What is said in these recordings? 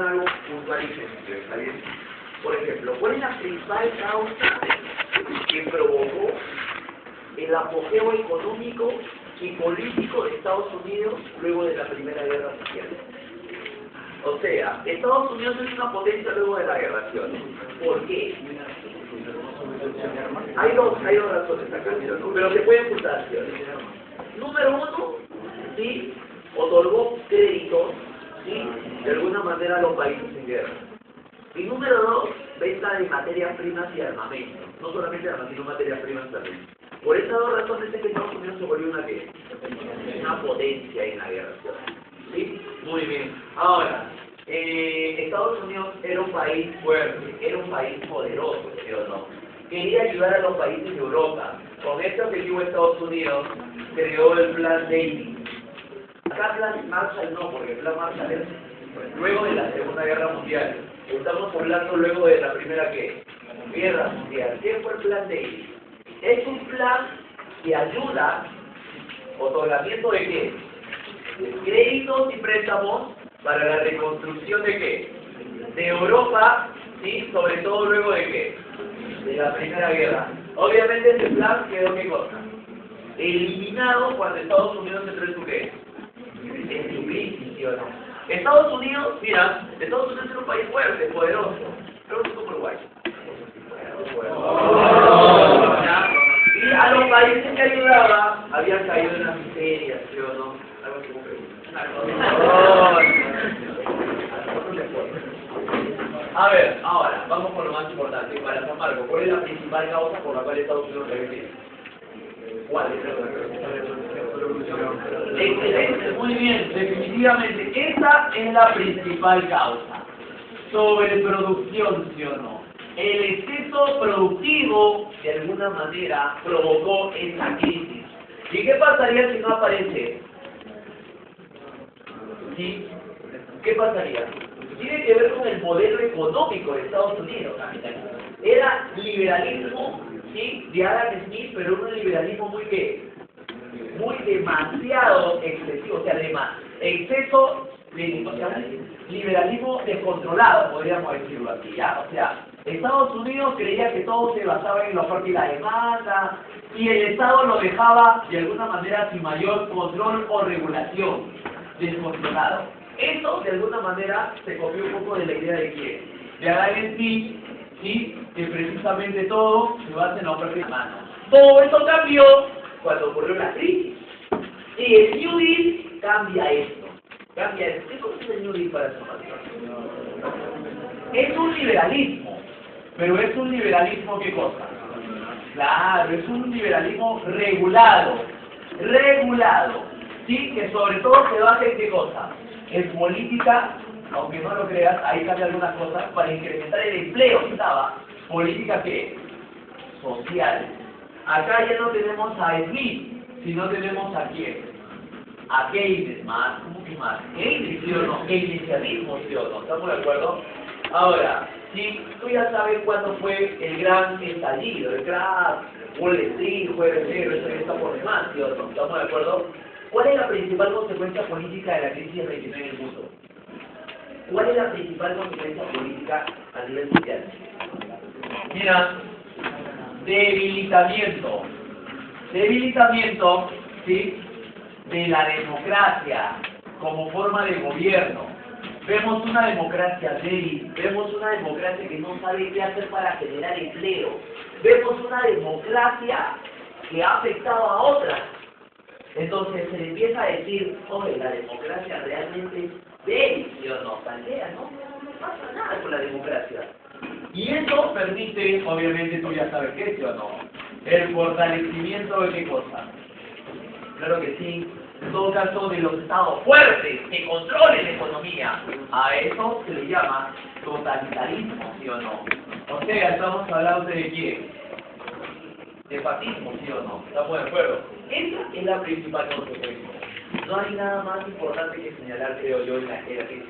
hagan algo puntual y sencillo, ¿está bien? Por ejemplo, ¿cuál es la principal causa que provocó el apogeo económico y político de Estados Unidos luego de la Primera Guerra Mundial? O sea, Estados Unidos es una potencia luego de la guerra, ¿sí o no? ¿Por qué? Hay dos razones acá, ¿sí o no? Pero se pueden juntar, ¿sí o no? Número uno, sí, otorgó créditos, sí, de alguna manera a los países en guerra. Y número dos, venta de materias primas y armamento. No solamente armas, sino materias primas también. Por esas dos razones es que Estados Unidos se volvió una ¿qué? Una potencia en la guerra, ¿sí? Muy bien. Ahora, Estados Unidos era un país fuerte, era un país poderoso, ¿sí o no? Quería ayudar a los países de Europa. Con este objetivo Estados Unidos creó el Plan Davis. Acá Plan Marshall no, porque el Plan Marshall es luego de la Segunda Guerra Mundial. Estamos hablando luego de la Primera ¿qué? Guerra Mundial. ¿Qué fue el Plan Davis? Es un plan que ayuda, otorgamiento de ¿qué? De créditos y préstamos para la reconstrucción de ¿qué? De Europa, ¿sí? Sobre todo luego de ¿qué? De la Primera Guerra. Obviamente este plan quedó ¿qué cosa? Eliminado cuando Estados Unidos entró en su ¿qué? En su crisis, ¿sí o no? Estados Unidos, mira, Estados Unidos es un país fuerte, poderoso, pero es como Uruguay. Y a los países que ayudaba habían caído en la miseria, ¿sí o no? Algo así como A ver, ahora, vamos por lo más importante. Para San Marcos, ¿cuál es la principal causa por la cual Estados Unidos regresa? ¿Cuál es la revolución? Excelente, muy bien, definitivamente. Esa es la principal causa. Sobreproducción, ¿sí o no? El exceso productivo, de alguna manera, provocó esa crisis. ¿Y qué pasaría si no aparece? ¿Sí? ¿Qué pasaría? Tiene que ver con el modelo económico de Estados Unidos. Era liberalismo, ¿sí? De Adam Smith, pero un liberalismo muy ¿qué? Muy demasiado excesivo, o sea, exceso de, o sea, liberalismo descontrolado, podríamos decirlo así, ¿ya? O sea, Estados Unidos creía que todo se basaba en la oferta y la demanda, y el Estado lo dejaba de alguna manera sin mayor control o regulación, descontrolado. Eso, de alguna manera, se copió un poco de la idea de quién, de Adam Smith, ¿sí? Que precisamente todo se basa en la oferta y la demanda. Todo eso cambió cuando ocurrió la crisis. Y el New Deal cambia esto. Cambia esto. ¿Qué cosa es el New Deal para esta nación? Es un liberalismo. Pero es un liberalismo ¿qué cosa? Claro, es un liberalismo regulado. Regulado. ¿Sí? Que sobre todo se basa en ¿qué cosa? En política, aunque no lo creas, ahí cambia algunas cosas, para incrementar el empleo que estaba. Política ¿qué? Social. Acá ya no tenemos a Smith, sino tenemos a quién. A Keynes, más, ¿cómo que más? Keynes, ¿sí o no? Keynesianismo, ¿sí o no? ¿Estamos de acuerdo? Ahora, si tú ya sabes cuándo fue el gran estallido, el gran Wall Street, Jueves Negro, eso ya está por demás, ¿sí o no? ¿Estamos de acuerdo? ¿Cuál es la principal consecuencia política de la crisis del 29 en el mundo? ¿Cuál es la principal consecuencia política a nivel mundial? Mira, debilitamiento, ¿sí? De la democracia como forma de gobierno. Vemos una democracia débil, vemos una democracia que no sabe qué hacer para generar empleo, vemos una democracia que ha afectado a otras. Entonces se le empieza a decir, oye, la democracia realmente es débil, ¿sí o no? Taldea, ¿no? No pasa nada con la democracia. Y eso permite, obviamente tú ya sabes qué, ¿sí o no? El fortalecimiento de qué cosa. Claro que sí. En todo caso, de los estados fuertes que controlen la economía. A eso se le llama totalitarismo, ¿sí o no? O sea, estamos hablando de quién. De fascismo, ¿sí o no? ¿Estamos de acuerdo? Esa es la principal consecuencia. No hay nada más importante que señalar, creo yo, en la crisis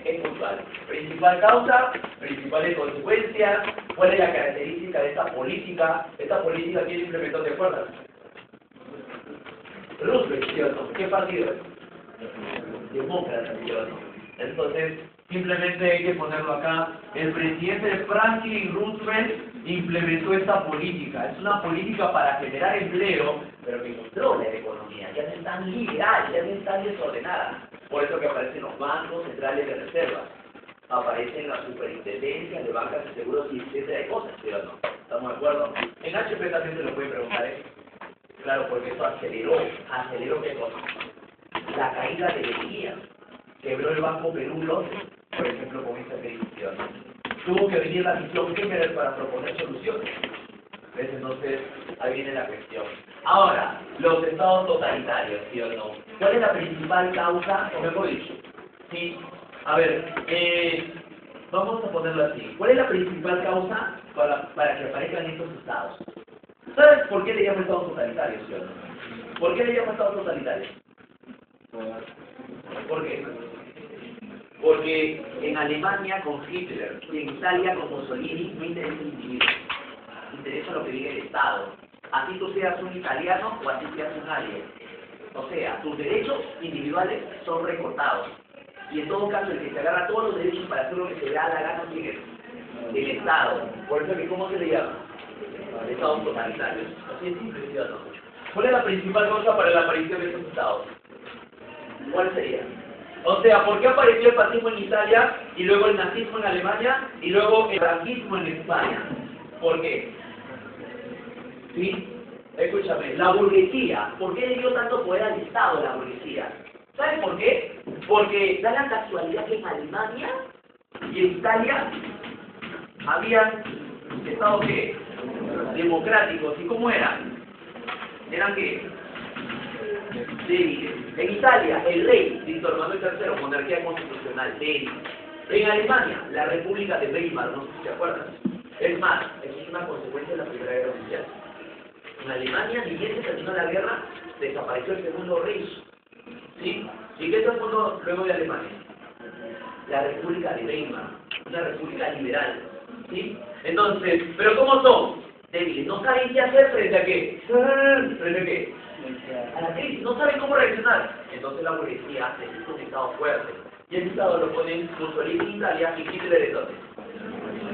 es puntual. Principal causa, principales consecuencias, cuál es la característica de esta política. Esta política tiene implementó, ¿te acuerdas? Roosevelt, ¿sí o no? ¿Qué partido es? Demócrata, ¿sí o no? Entonces, Simplemente hay que ponerlo acá. El presidente Franklin Roosevelt implementó esta política. Es una política para generar empleo, pero que controla la economía. Ya no es tan liberal, ya no es tan desordenada. Por eso que aparecen los bancos centrales de reserva. Aparecen las superintendencias de bancas de seguros y etcétera de cosas, ¿sí o no? ¿Estamos de acuerdo? En HP también se lo pueden preguntar, ¿eh? Claro, porque esto aceleró qué cosa. La caída de energía. Quebró el Banco Perú Londres, por ejemplo, con esta crisis. Tuvo que venir la misión Kemmerer para proponer soluciones. ¿Ves? Entonces, ahí viene la cuestión. Ahora, los estados totalitarios, ¿sí o no? ¿Cuál es la principal causa, o mejor dicho? Sí, a ver, vamos a ponerlo así. ¿Cuál es la principal causa para que aparezcan estos estados? ¿Sabes por qué le llamo estados totalitarios, sí o no? ¿Por qué le llamo estados totalitarios? ¿Por qué? Porque en Alemania con Hitler y en Italia con Mussolini no interesa el individuo, interesa lo que diga el Estado. Así tú seas un italiano o así seas un alien. O sea, tus derechos individuales son recortados. Y en todo caso, el que se agarra todos los derechos para hacer lo que se le da la gana es el Estado. Por eso que, ¿cómo se le llama? Estados totalitarios. Así es simple, ¿sí o no? ¿Cuál es la principal causa para la aparición de estos estados? ¿Cuál sería? O sea, ¿por qué apareció el fascismo en Italia y luego el nazismo en Alemania y luego el franquismo en España? ¿Por qué? ¿Sí? Escúchame, la burguesía. ¿Por qué le dio tanto poder al Estado la burguesía? ¿Sabes por qué? Porque da la casualidad que en Alemania y en Italia habían estados ¿qué? Democráticos. ¿Y cómo eran? ¿Eran qué? Débiles. En Italia, el rey, Víctor Manuel III, monarquía constitucional, débil. En Alemania, la República de Weimar, no sé si se acuerdan. Es más, eso es una consecuencia de la Primera Guerra Mundial. En Alemania, ni bien se terminó la guerra, desapareció el Segundo Reich. ¿Sí? ¿Y qué es el mundo luego de Alemania? La República de Weimar, una república liberal. ¿Sí? Entonces, ¿pero cómo son? Débiles. ¿No saben qué hacer frente a qué? ¿Frente a qué? A la crisis. No saben cómo reaccionar. Entonces la burguesía necesita un Estado fuerte. Y el Estado lo ponen Mussolini en Italia y Hitler entonces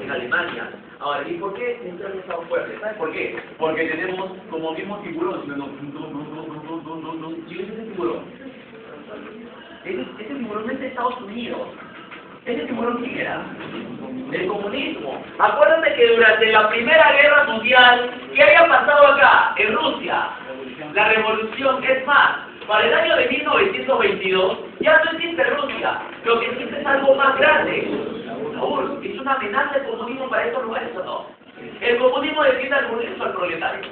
en Alemania. Ahora, ¿y por qué necesitan un Estado fuerte? ¿Sabes por qué? Porque tenemos como mismo tiburón. ¿Y ese tiburón? Ese tiburón no es de Estados Unidos. Ese tiburón quién era? El comunismo. Acuérdate que durante la Primera Guerra Mundial, ¿qué había pasado acá? En Rusia. La revolución, es más, para el año de 1922 ya no existe Rusia. Lo que existe es algo más grande. Saúl, ¿es una amenaza el comunismo para estos lugares o no? El comunismo defiende al comunismo al proletario.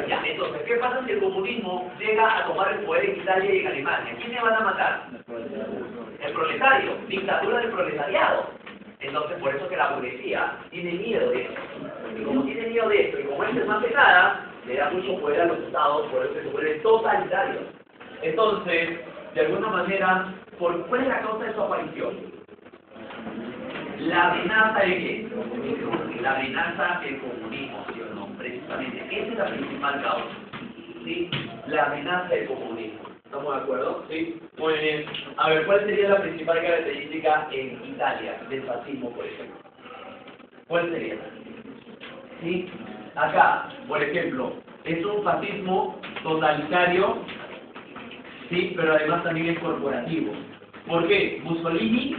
Ya, entonces, ¿qué pasa si el comunismo llega a tomar el poder en Italia y en Alemania? ¿Quiénes van a matar? El proletario, dictadura del proletariado. Entonces, por eso que la burguesía tiene miedo de eso. Y como tiene miedo de esto, y como es más pesada, le da mucho poder a los estados, por eso que se vuelven totalitarios. Entonces, de alguna manera, ¿cuál es la causa de su aparición? La amenaza de qué? La amenaza del comunismo, ¿sí o no? Precisamente, esa es la principal causa. ¿Sí? La amenaza del comunismo. ¿Estamos de acuerdo? Sí. Muy bien. A ver, ¿cuál sería la principal característica en Italia del fascismo, por ejemplo? ¿Cuál sería? ¿Sí? Acá, por ejemplo, es un fascismo totalitario, sí, pero además también es corporativo. ¿Por qué? Mussolini,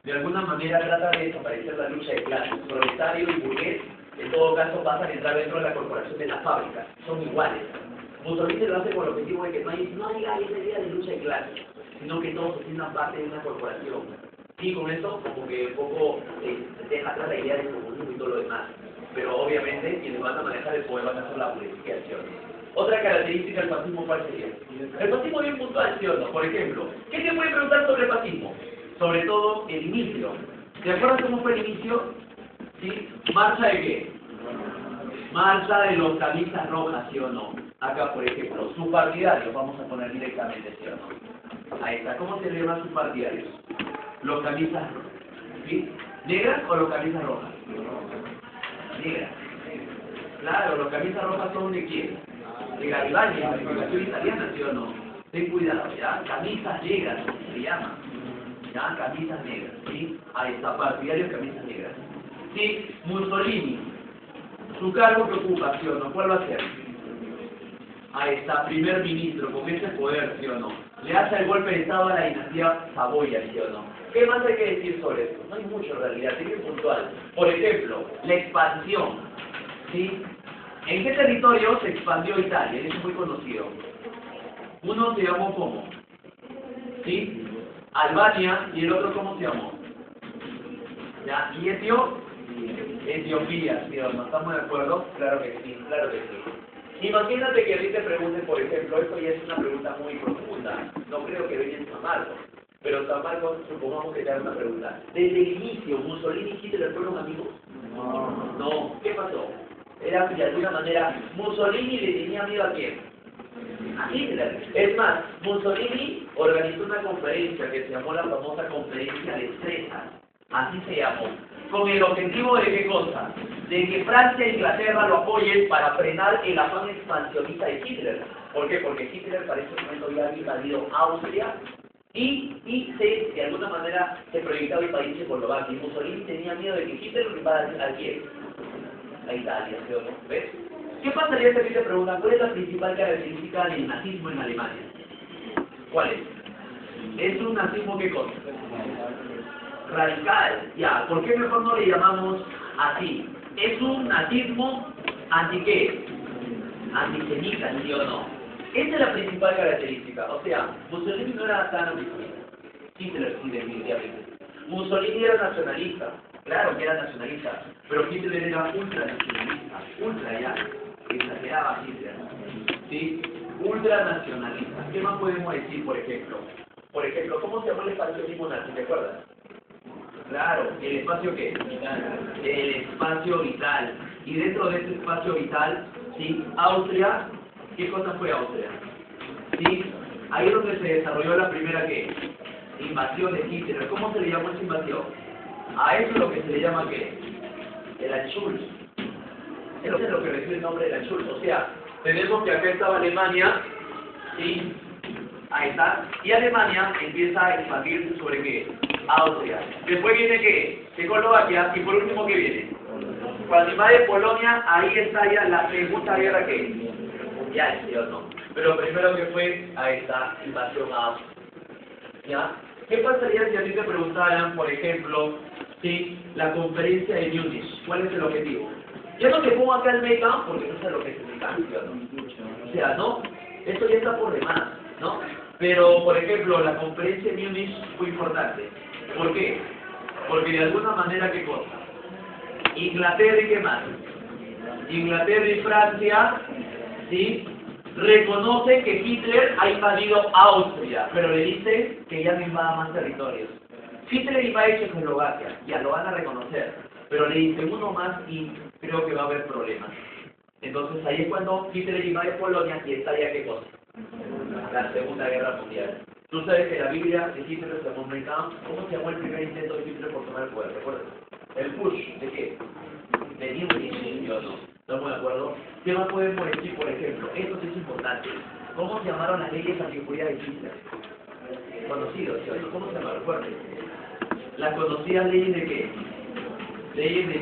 de alguna manera trata de desaparecer la lucha de clases. Proletario y burgués, en todo caso, pasan a entrar dentro de la corporación de las fábricas. Son iguales. Mussolini lo hace con el objetivo de que no haya esa idea de lucha de clases, sino que todos se sientan parte de una corporación. Y con eso, como que un poco deja atrás la idea del comunismo y todo lo demás. Pero obviamente, quienes van a manejar el poder van a ser la burguesía, ¿sí o no? Otra característica del fascismo, ¿cuál sería? El fascismo bien puntual, ¿sí o no? Por ejemplo, ¿qué se puede preguntar sobre el fascismo? Sobre todo el inicio. ¿Te acuerdas cómo fue el inicio? ¿Sí? ¿Marcha de qué? Marcha de los camisas rojas, ¿sí o no? Acá, por ejemplo, sus partidarios, vamos a poner directamente, ¿sí o no? Ahí está. ¿Cómo se le llaman sus partidarios? Los camisas rojas. ¿Sí? ¿Negras o los camisas rojas? Negras. Claro, los camisas rojas son de quién? De Garibaldi, la Revolución Italiana, ¿sí o no? Ten cuidado, ¿ya? Camisas negras, se llama. ya, camisas negras, ¿sí? Ahí está, partidarios de camisas negras. Sí, Mussolini, su cargo que ocupa, ¿sí o no? ¿Cuál va a ser? Ahí está, primer ministro, con ese poder, ¿sí o no? Le hace el golpe de estado a la dinastía Saboya, ¿sí o no? ¿Qué más hay que decir sobre esto? No hay mucho en realidad, es bien puntual. Por ejemplo, la expansión, ¿sí? ¿En qué territorio se expandió Italia? Eso es muy conocido. Uno se llamó ¿cómo? ¿Sí? Albania, y el otro ¿cómo se llamó? ¿Ya? ¿Y Etiopía, ¿sí o no? ¿Estamos de acuerdo? Claro que sí, claro que sí. Imagínate que a ti te pregunten, por ejemplo, esto ya es una pregunta muy profunda, no creo que venga en San Marcos, pero San Marcos, supongamos que te haga una pregunta. Desde el inicio, ¿Mussolini y Hitler fueron amigos? No. ¿Qué pasó? Era de alguna manera, Mussolini le tenía miedo ¿a quién? A Hitler. Es más, Mussolini organizó una conferencia que se llamó la famosa Conferencia de Estresa, así se llamó, con el objetivo de ¿qué cosa? De que Francia e Inglaterra lo apoyen para frenar el afán expansionista de Hitler. ¿Por qué? Porque Hitler para ese momento ya había invadido Austria y de alguna manera se proyectaba el país Checoslovaquia. Y Mussolini tenía miedo de que Hitler lo invadiera a quién? A Italia, ¿sí o no? ¿Ves? ¿Qué pasaría si te preguntan cuál es la principal característica del nazismo en Alemania? ¿Cuál es? ¿Es un nazismo qué cosa? Radical, ya. ¿Por qué mejor no le llamamos así? ¿Es un nazismo anti qué? Antisemita, ¿sí o no? Esa es la principal característica. O sea, Mussolini no era tan antisemita. Hitler sí, definitivamente. Mussolini era nacionalista. Claro que era nacionalista. Pero Hitler era ultranacionalista. Ultra ya. Exageraba Hitler. ¿Sí? Ultranacionalista. ¿Qué más podemos decir, por ejemplo? Por ejemplo, ¿cómo se llamó el expansionismo nazi? ¿Te acuerdas? Claro, ¿el espacio qué? El espacio vital. Y dentro de ese espacio vital, ¿sí? Austria, ¿qué cosa fue Austria? ¿Sí? Ahí es donde se desarrolló la primera, ¿qué? Invasión de Hitler. ¿Cómo se le llamó esa invasión? A eso es lo que se le llama, ¿qué? El Anschluss. Eso es lo que recibe el nombre del Anschluss. O sea, tenemos que acá estaba Alemania, ¿sí? Ahí está. Y Alemania empieza a expandirse sobre ¿qué? Austria. Después viene ¿qué? Checoslovaquia. Y por último, ¿qué viene? Cuando invade Polonia, ahí está ya la Segunda Guerra ¿qué? Mundial, ¿sí o no? Pero primero que fue a esta invasión a Austria. ¿Ya? ¿Qué pasaría si a ti te preguntaran, por ejemplo, ¿sí? La conferencia de Múnich? ¿Cuál es el objetivo? Yo no te pongo acá el make-up porque no sé lo que es el make-up, ¿sí o no? O sea, ¿no? Esto ya está por demás, ¿no? Pero, por ejemplo, la conferencia de Múnich fue importante. ¿Por qué? Porque de alguna manera, ¿qué cosa? Inglaterra y ¿qué más? Inglaterra y Francia, ¿sí? Reconoce que Hitler ha invadido Austria, pero le dice que ya no invada más territorios. Hitler invade Checoslovaquia, ya lo van a reconocer, pero le dice uno más y creo que va a haber problemas. Entonces ahí es cuando Hitler invade Polonia y está ya ¿qué cosa? La Segunda Guerra Mundial. Tú sabes que la Biblia de Hitler se llamó Mein Kampf. ¿Cómo se llamó el primer intento de Hitler por tomar el poder? ¿Recuerdas? El push, ¿de qué? De Múnich, ¿sí o no? ¿Estamos de acuerdo? ¿Qué más podemos decir, por ejemplo? Esto sí es importante. ¿Cómo se llamaron las leyes antijurías de Hitler? Conocidos, ¿sí o no? ¿Cómo se llamaron? Fuerte. Las conocidas leyes de qué? Leyes de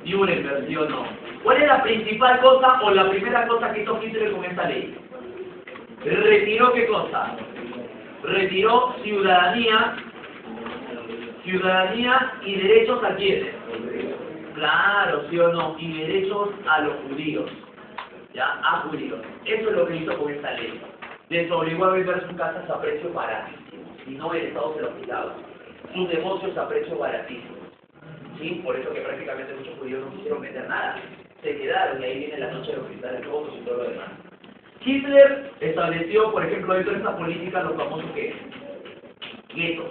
Nuremberg, ¿sí o no? ¿Cuál es la principal cosa o la primera cosa que hizo Hitler con esta ley? ¿Retiró qué cosa? Retiró ciudadanía y derechos a quiénes. Claro, ¿sí o no? Y derechos a los judíos. ¿Ya? A judíos. Eso es lo que hizo con esta ley. Les obligó a vender sus casas a precio baratísimo. Si no, el Estado se lo quitaba. Sus negocios a precio baratísimo. ¿Sí? Por eso que prácticamente muchos judíos no quisieron vender nada. Se quedaron y ahí viene la noche de los cristales rojos y todo lo demás. Hitler estableció, por ejemplo, dentro de esta política los famosos ¿qué? Guetos.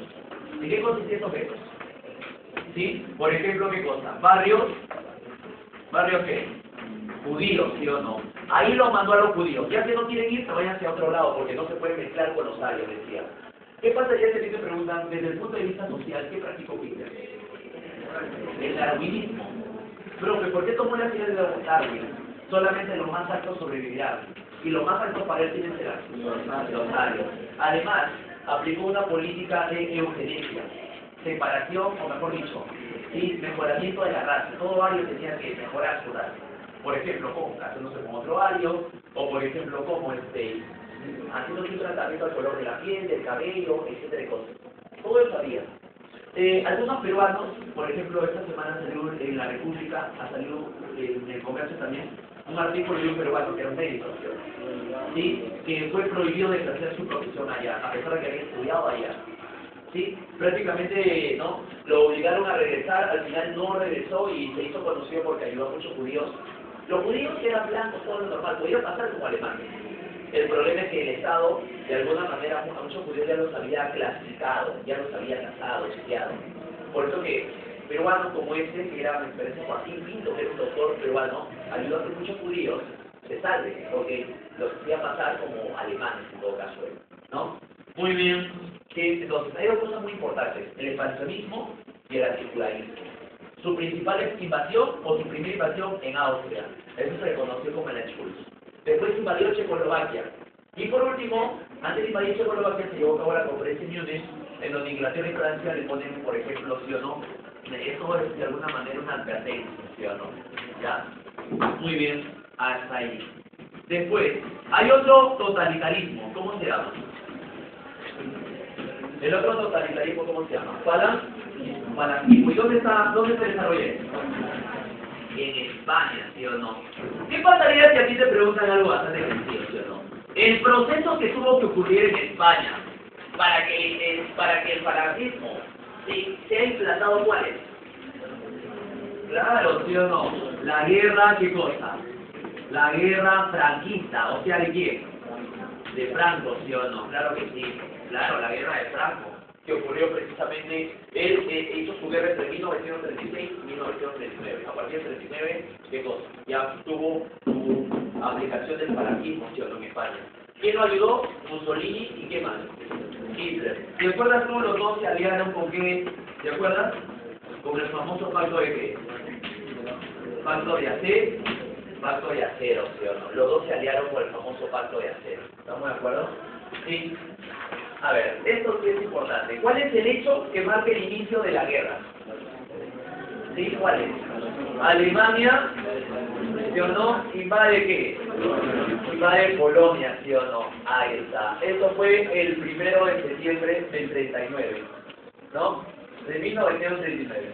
¿De qué consistían estos guetos? ¿Sí? Por ejemplo, ¿qué cosa? Barrios ¿qué? Judíos, ¿sí o no? Ahí los mandó a los judíos. Ya que no quieren ir, se vayan hacia otro lado, porque no se pueden mezclar con los arios, decía. ¿Qué pasaría si te preguntan, desde el punto de vista social, qué practicó Hitler? El darwinismo. Profe, ¿por qué tomó la idea de Darwin? Solamente los más altos sobrevivirán. Y los más altos para él tienen serán los arios. Además, aplicó una política de eugenesia, separación, o mejor dicho, ¿sí? Mejoramiento de la raza. Todo ario tenía que mejorar su raza. Por ejemplo, como casándose con otro ario, o por ejemplo, como haciendo un tratamiento al color de la piel, del cabello, etcétera de cosas. Todo eso había. Algunos peruanos, por ejemplo, esta semana salió en la República, ha salido en el comercio también, un artículo de un peruano que era un médico, ¿sí? Que fue prohibido de ejercer su profesión allá, a pesar de que había estudiado allá. ¿Sí? Prácticamente ¿no? Lo obligaron a regresar, al final no regresó y se hizo conocido porque ayudó a muchos judíos. Los judíos eran blancos, todo lo normal, podían pasar como alemanes. El problema es que el Estado, de alguna manera, a muchos judíos ya los había clasificado, ya los había casado, chequeado. Por eso que peruanos como este, que era, me parece, Joaquín Pinto, que era un doctor peruano, ayudó a que muchos judíos se salven, porque los hacía pasar como alemanes, en todo caso, ¿no? Muy bien. Entonces, hay dos cosas muy importantes, el expansionismo y el anticularismo. Su principal invasión o su primera invasión en Austria, eso se le conoció como el Anschluss. Después invadió Checoslovaquia. Y por último, antes de invadir Checoslovaquia se llevó a cabo la conferencia en Múnich, en donde Inglaterra y Francia le ponen, por ejemplo, sí o no, eso es de alguna manera una advertencia, sí o no. Ya, muy bien, hasta ahí. Después, hay otro totalitarismo, ¿cómo se llama? El otro totalitarismo, ¿cómo se llama? Falangismo. ¿Y dónde se desarrolla eso? En España, ¿sí o no? ¿Qué pasaría si a ti te preguntan algo bastante sencillo, ¿sí o no? El proceso que tuvo que ocurrir en España para que el falangismo ¿sí? sea implantado, ¿cuál es? Claro, ¿sí o no? La guerra, ¿qué cosa? La guerra franquista, o sea, ¿de quién? De Franco, ¿sí o no? Claro que sí. Claro, la guerra de Franco, que ocurrió precisamente, él hizo su guerra entre 1936 y 1939. A partir del 39, ¿qué cosa? Ya tuvo su aplicación del falangismo, ¿sí o no? En España. ¿Quién lo ayudó? Mussolini y ¿qué más? Hitler. ¿Te acuerdas cómo los dos se aliaron con qué? ¿Te acuerdas? Con el famoso pacto de qué? Pacto de acero. Pacto de acero, ¿sí o no? Los dos se aliaron por el famoso pacto de acero. ¿Estamos de acuerdo? Sí. A ver, esto sí es importante. ¿Cuál es el hecho que marca el inicio de la guerra? ¿Sí? ¿Cuál es? Alemania, ¿sí o no? ¿Invade qué? Invade Polonia, ¿sí o no? Ahí está. Eso fue el 1 de septiembre del 39, ¿no? De 1939.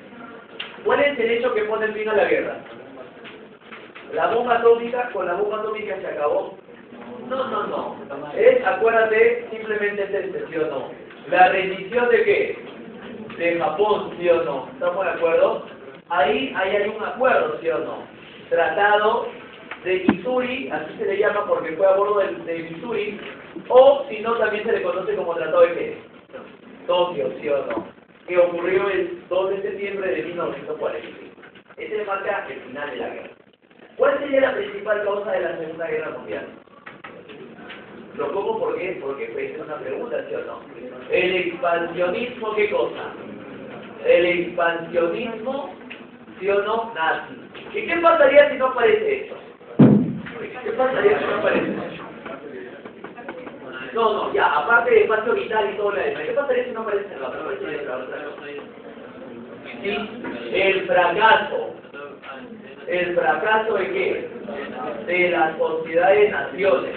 ¿Cuál es el hecho que pone fin a la guerra? La bomba atómica, con la bomba atómica se acabó. No. Acuérdate, simplemente es ¿sí o no? La rendición de qué? De Japón, ¿sí o no? ¿Estamos de acuerdo? Ahí hay un acuerdo, ¿sí o no? Tratado de Missouri, así se le llama porque fue a bordo de Missouri, o si no, también se le conoce como Tratado de qué? Tokio, ¿sí o no? Que ocurrió el 2 de septiembre de 1945. Este marca el final de la guerra. ¿Cuál sería la principal causa de la Segunda Guerra Mundial? Lo pongo porque es una pregunta, ¿sí o no? El expansionismo, ¿qué cosa? El expansionismo, ¿sí o no? Nazi. ¿Y qué pasaría si no aparece eso? ¿Qué pasaría si no aparece eso? No, ya, aparte de espacio vital y todo lo demás, ¿qué pasaría si no aparece la otra? Sí, el fracaso. ¿El fracaso de qué? De las sociedades naciones.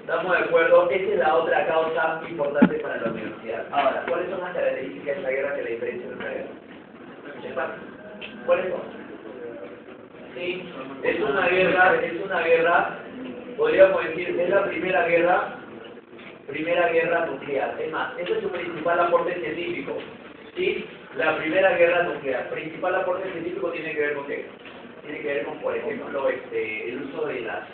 ¿Estamos de acuerdo? Esa es la otra causa importante para la universidad. Ahora, ¿cuáles son las características de esta guerra que la diferencian de otra guerra? ¿Cuáles son? Sí, es una guerra, podríamos decir, es la primera guerra nuclear. Es más, ese es su principal aporte científico. ¿Sí? La primera guerra nuclear. Principal aporte científico tiene que ver con qué? Tiene que ver con, por ejemplo, el uso de la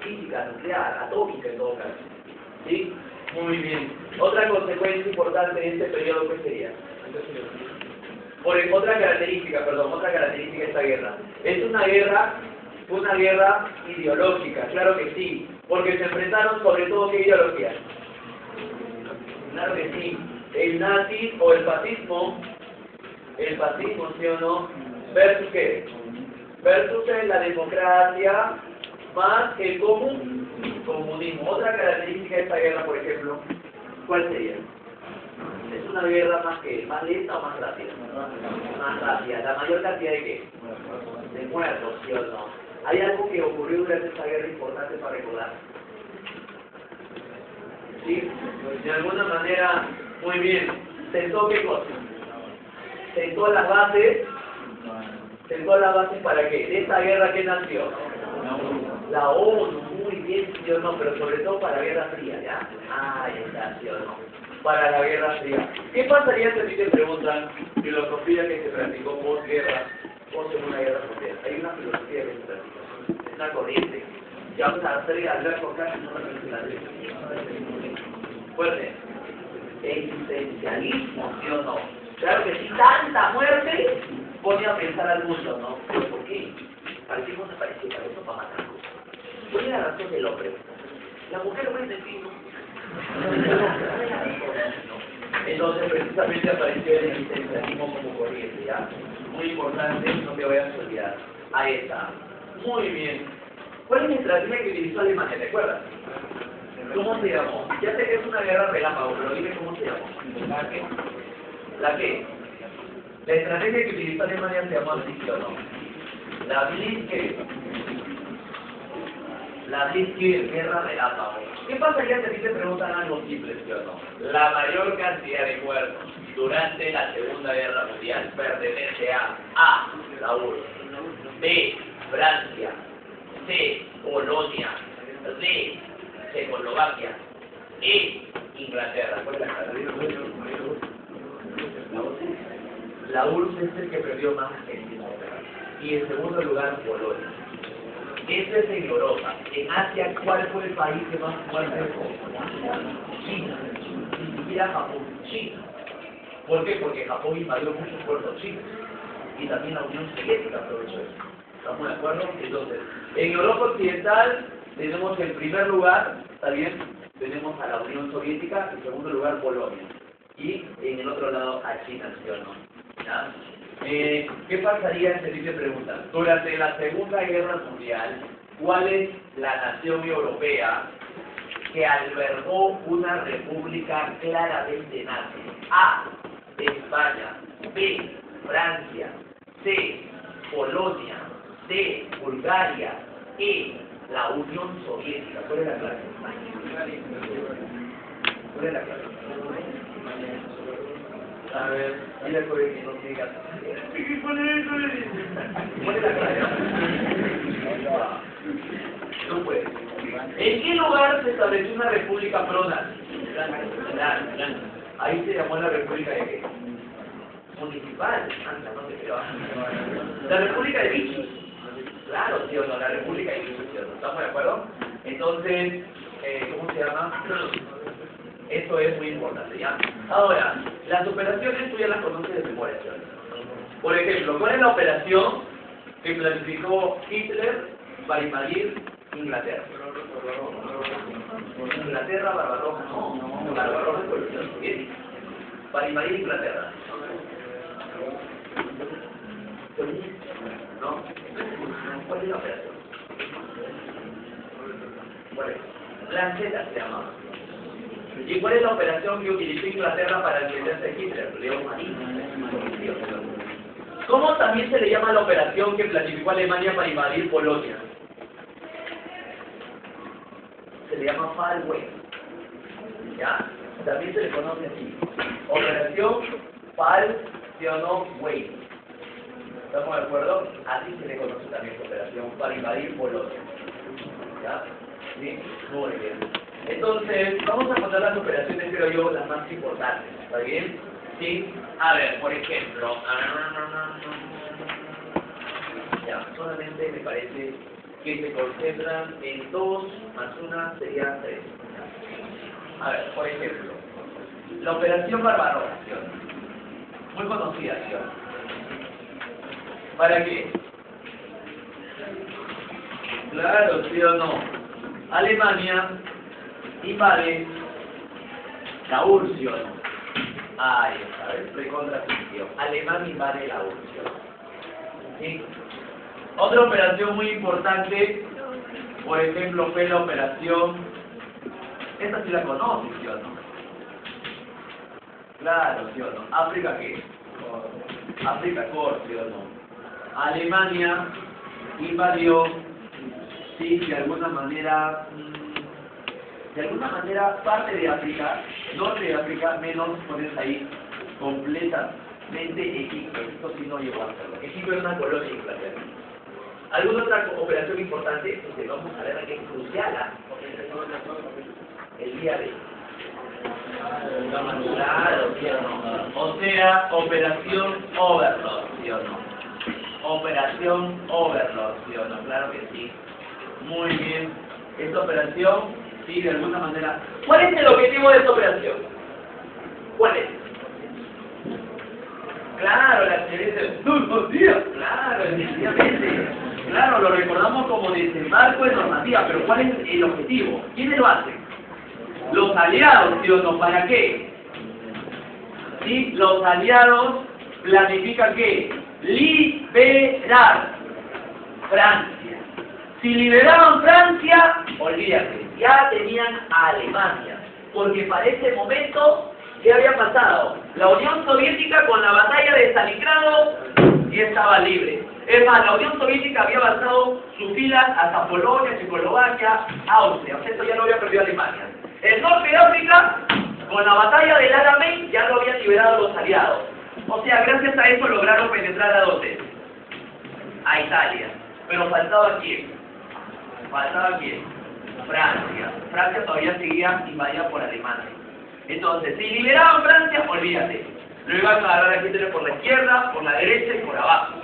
física nuclear, atómica en todo caso. ¿Sí? Muy bien. Otra consecuencia importante de este periodo, ¿qué sería? Otra característica de esta guerra. Es una guerra ideológica, claro que sí, porque se enfrentaron sobre todo ¿qué ideología? Claro que sí, el nazi o el fascismo, ¿sí o no? ¿Versus qué? Versus la democracia más el comunismo. Otra característica de esta guerra, por ejemplo, ¿Cuál sería? ¿Es una guerra más lenta o más rápida? Más rápida. ¿La mayor cantidad de qué? De muertos, ¿sí o no? ¿Hay algo que ocurrió durante esta guerra importante para recordar? ¿Sí? De alguna manera, muy bien. ¿Sentó qué cosa? Sentó las bases. ¿Sentó las bases para qué? ¿De esta guerra qué nació? La ONU, muy bien, ¿sí o no? Pero sobre todo para la Guerra Fría, ¿ya? Ahí está, ¿sí o no? Para la Guerra Fría. ¿Qué pasaría si a ti te preguntan filosofía que se practicó posguerra o Segunda Guerra Mundial? Hay una filosofía que se practicó, es una corriente. Ya vamos a hacer hablar con casi no la fuerte. Existencialismo, ¿sí o no? Claro que sí, tanta muerte pone a pensar al mundo, ¿no? ¿Pero por qué? Parecimos aparecer para eso, para matar. ¿Cuál es la razón del hombre? La mujer puede decir, ¿no? Entonces, precisamente apareció el existencialismo como corriente, ¿ya? Muy importante, no te vayas a olvidar. Ahí está. Muy bien. ¿Cuál es la estrategia que utilizó Alemania? ¿Te acuerdas? ¿Cómo se llamó? Ya sé que es una guerra relámpago, pero dime cómo se llamó. ¿La qué? ¿La qué? La estrategia que utilizó Alemania se llamó así, ¿sí o no? La Blitzkrieg. La Blitzkrieg, guerra relámpago. ¿Qué pasaría si a ti te preguntan algo simple, ¿sí o no? La mayor cantidad de muertos durante la Segunda Guerra Mundial pertenece a la URSS, B, Francia, C, Polonia, D, Checoslovaquia, E, Inglaterra. ¿Cuál es la clave? La URSS es el que perdió más gente. Y en segundo lugar, Polonia. Esto es en Europa. En Asia, ¿cuál fue el país que más muertes dejó? China. Ni siquiera Japón. China. ¿Por qué? Porque Japón invadió muchos puertos chinos. Y también la Unión Soviética aprovechó eso. ¿Estamos de acuerdo? Entonces, en Europa Occidental tenemos en primer lugar, ¿está bien? Tenemos a la Unión Soviética, en segundo lugar Polonia. Y en el otro lado a China, ¿sí o no? ¿Ya? ¿Qué pasaría si te preguntan? Durante la Segunda Guerra Mundial, ¿cuál es la nación europea que albergó una república claramente nazi? A, España, B, Francia, C, Polonia, D, Bulgaria, E, la Unión Soviética. ¿Cuál es la clave? ¿Cuál es la clave? A ver, dile al colegio que no diga. ¿Cuál es la clave? No puede. ¿En qué lugar se estableció una república pro-nazi? Ahí se llamó la república de qué? Municipal. Anda, no te creo. La república de Vichy. Claro, ¿sí o no? La república de Vichy, ¿sí o no? ¿Estamos de acuerdo? Entonces, ¿cómo se llama? Eso es muy importante, ¿ya? Ahora, las operaciones tú ya las conoces de memoria, ¿sí? Por ejemplo, ¿cuál es la operación que planificó Hitler para invadir Inglaterra? Inglaterra, Barbarroja, no, Barbarroja es la Unión Soviética. Para invadir Inglaterra. ¿No? ¿Cuál es la operación? ¿Cuál es? Lanceta se llama. ¿Y cuál es la operación que utilizó Inglaterra para defenderse de Hitler? León Marín. ¿Cómo también se le llama la operación que planificó Alemania para invadir Polonia? Se le llama Fallway. ¿Ya? También se le conoce así. Operación Fallway. ¿Estamos de acuerdo? Así se le conoce también esta operación para invadir Polonia. ¿Ya? ¿Sí? Muy bien. Entonces, vamos a contar las operaciones, creo yo, las más importantes. ¿Está bien? ¿Sí? A ver, por ejemplo... Ya, solamente me parece que se concentran en 2 más 1 sería 3. A ver, por ejemplo, la operación Barbarroja, ¿sí o no? Muy conocida, ¿sí o no? ¿Para qué? Claro, ¿sí o no? Alemania invade la URSS, ¿sí o no? Ahí está, estoy contradicción. Alemania invade la URSS, ¿sí o no? ¿Sí? Otra operación muy importante, por ejemplo, fue la operación, esta sí la conoces, ¿sí o no? Claro, ¿sí o no? ¿África qué? África Corp, ¿sí o no? Alemania invadió, sí, de alguna manera parte de África, norte de África, menos pones ahí completamente Egipto. Esto sí no llegó a hacerlo. Egipto es una colonia de Inglaterra. ¿Alguna otra operación importante? Pues vamos a ver aquí es crucial, el día de claro, ¿sí o no? O sea, Operación Overlord, ¿sí o no? Operación Overlord, ¿sí o no? Claro que sí. Muy bien. Esta operación, sí, de alguna manera. ¿Cuál es el objetivo de esta operación? ¿Cuál es? Claro, la señorita Normandía. Claro, efectivamente. Claro, lo recordamos como desembarco de Normandía, pero ¿cuál es el objetivo? ¿Quiénes lo hacen? Los aliados, ¿sí o no? ¿Para qué? ¿Sí? Los aliados planifican ¿qué? Liberar Francia. Si liberaban Francia, olvídate, ya tenían a Alemania. Porque para ese momento, ¿qué había pasado? La Unión Soviética con la batalla de Stalingrado ya estaba libre. Es más, la Unión Soviética había avanzado sus filas hasta Polonia, Checoslovaquia, Austria. O sea, esto ya lo había perdido Alemania. El norte de África, con la batalla del Alamein, ya lo habían liberado los aliados. O sea, gracias a eso lograron penetrar a ¿dónde? A Italia. Pero faltaba quién. ¿Faltaba quién? Francia. Francia todavía seguía invadida por Alemania. Entonces, si liberaban Francia, olvídate. Lo iban a agarrar a Hitler por la izquierda, por la derecha y por abajo.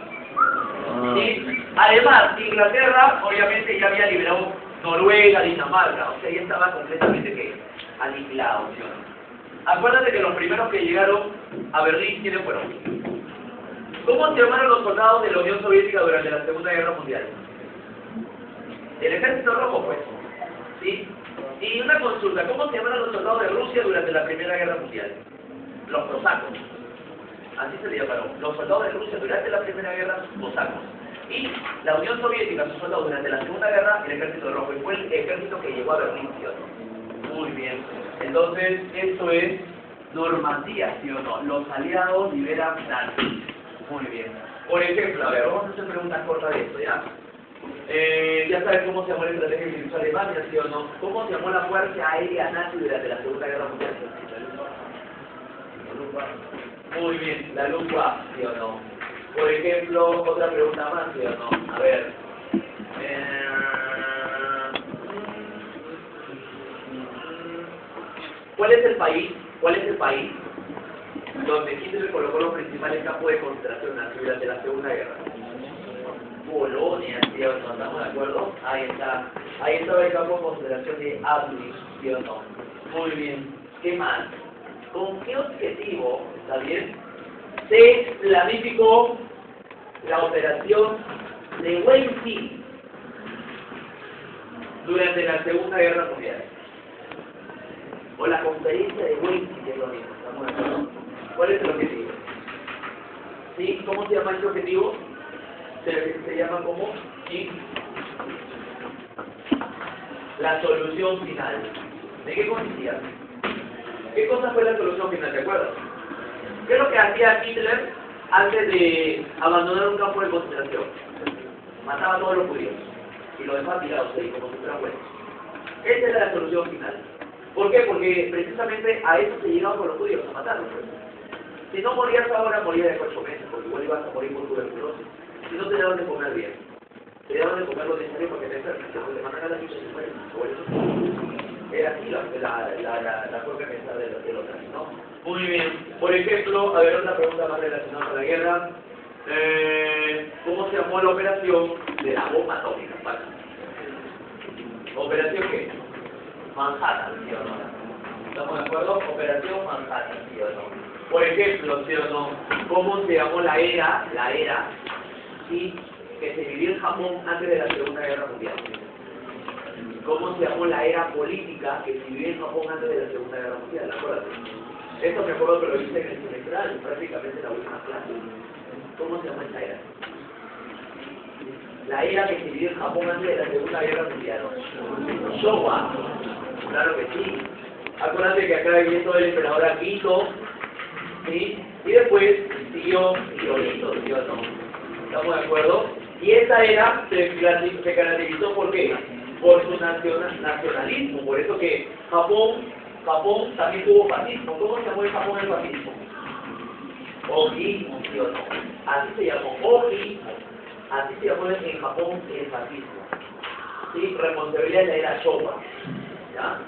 ¿Sí? Además, Inglaterra, obviamente, ya había liberado Noruega, Dinamarca. O sea, ya estaba completamente ¿qué? Aniquilado, ¿sí o no? Acuérdate que los primeros que llegaron a Berlín, ¿quiénes fueron? ¿Cómo se llamaron los soldados de la Unión Soviética durante la Segunda Guerra Mundial? El Ejército Rojo, pues. ¿Sí? Y una consulta, ¿cómo se llamaron los soldados de Rusia durante la Primera Guerra Mundial? Los cosacos. Así se le llamaron. Los soldados de Rusia durante la Primera Guerra, cosacos. Y la Unión Soviética, sus soldados durante la Segunda Guerra, el Ejército Rojo. Y fue el ejército que llegó a Berlín, ¿sí o no? Muy bien. Entonces, esto es Normandía, ¿sí o no? Los aliados liberan Francia. Muy bien. Por ejemplo, a ver, vamos a hacer preguntas cortas de esto, ¿ya? Ya sabes cómo se llamó la estrategia que utilizó Alemania, ¿sí o no? ¿Cómo se llamó la fuerza aérea nazi durante la Segunda Guerra Mundial? Muy bien, la Luftwaffe, ¿sí o no? Por ejemplo, otra pregunta más, ¿sí o no? A ver. ¿Cuál es el país? ¿Cuál es el país donde Hitler colocó los principales campos de concentración nazi durante la Segunda Guerra? Polonia, ¿sí o no? ¿Estamos de acuerdo? Ahí está. Ahí estaba el campo de concentración de Auschwitz, ¿sí o no? Muy bien. ¿Qué más? ¿Con qué objetivo, está bien, se planificó la operación de Wayne durante la Segunda Guerra Mundial? O la conferencia de Wayne, que es lo mismo, ¿estamos de acuerdo? ¿Cuál es el objetivo? ¿Sí? ¿Cómo se llama este objetivo? Se llama como ¿sí? La solución final. ¿De qué consistía? ¿Qué cosa fue la solución final? ¿Te acuerdas? ¿Qué es lo que hacía Hitler antes de abandonar un campo de concentración? Mataba a todos los judíos y los dejaba tirados ahí como si fueran buenos. Esa era la solución final. ¿Por qué? Porque precisamente a eso se llegaban con los judíos, a matarlos. Pues. Si no morías ahora, morías de 8 meses, porque igual ibas a morir por tuberculosis. Si no te daban de comer bien, te daban de comer lo necesario para que te enfermes, porque te mandan a la pizza y se mueren. Era así la propia mesa de los nazis, ¿no? Muy bien. Por ejemplo, a ver otra pregunta más relacionada con la guerra. ¿Cómo se llamó la operación de la bomba atómica? ¿Vale? ¿Operación qué? Manhattan, ¿sí o no? ¿Estamos de acuerdo? Operación Manhattan, ¿sí o no? Por ejemplo, ¿sí o no? ¿Cómo se llamó la era, ¿sí? que se vivió en Japón antes de la Segunda Guerra Mundial? ¿Cómo se llamó la era política que se vivió en Japón antes de la Segunda Guerra Mundial? ¿Acuérdate? Esto me acuerdo que lo hice en el semestral, prácticamente en la última clase. ¿Cómo se llama esta era? La era que se vivió en Japón antes de la Segunda Guerra Mundial. Showa. Claro que sí. Acuérdate que acá viene todo el emperador Akito, ¿sí? Y después siguió Hirohito, ¿sí o no? ¿Estamos de acuerdo? Y esa era, se caracterizó ¿por qué? Por su nacionalismo, por eso que Japón también tuvo fascismo. ¿Cómo se llamó en Japón el fascismo? Ojismo, ¿sí o no? Así se llamó, ojismo. Así se llamó en Japón el fascismo. ¿Sí? Responsabilidad de la era Showa. ¿Ya?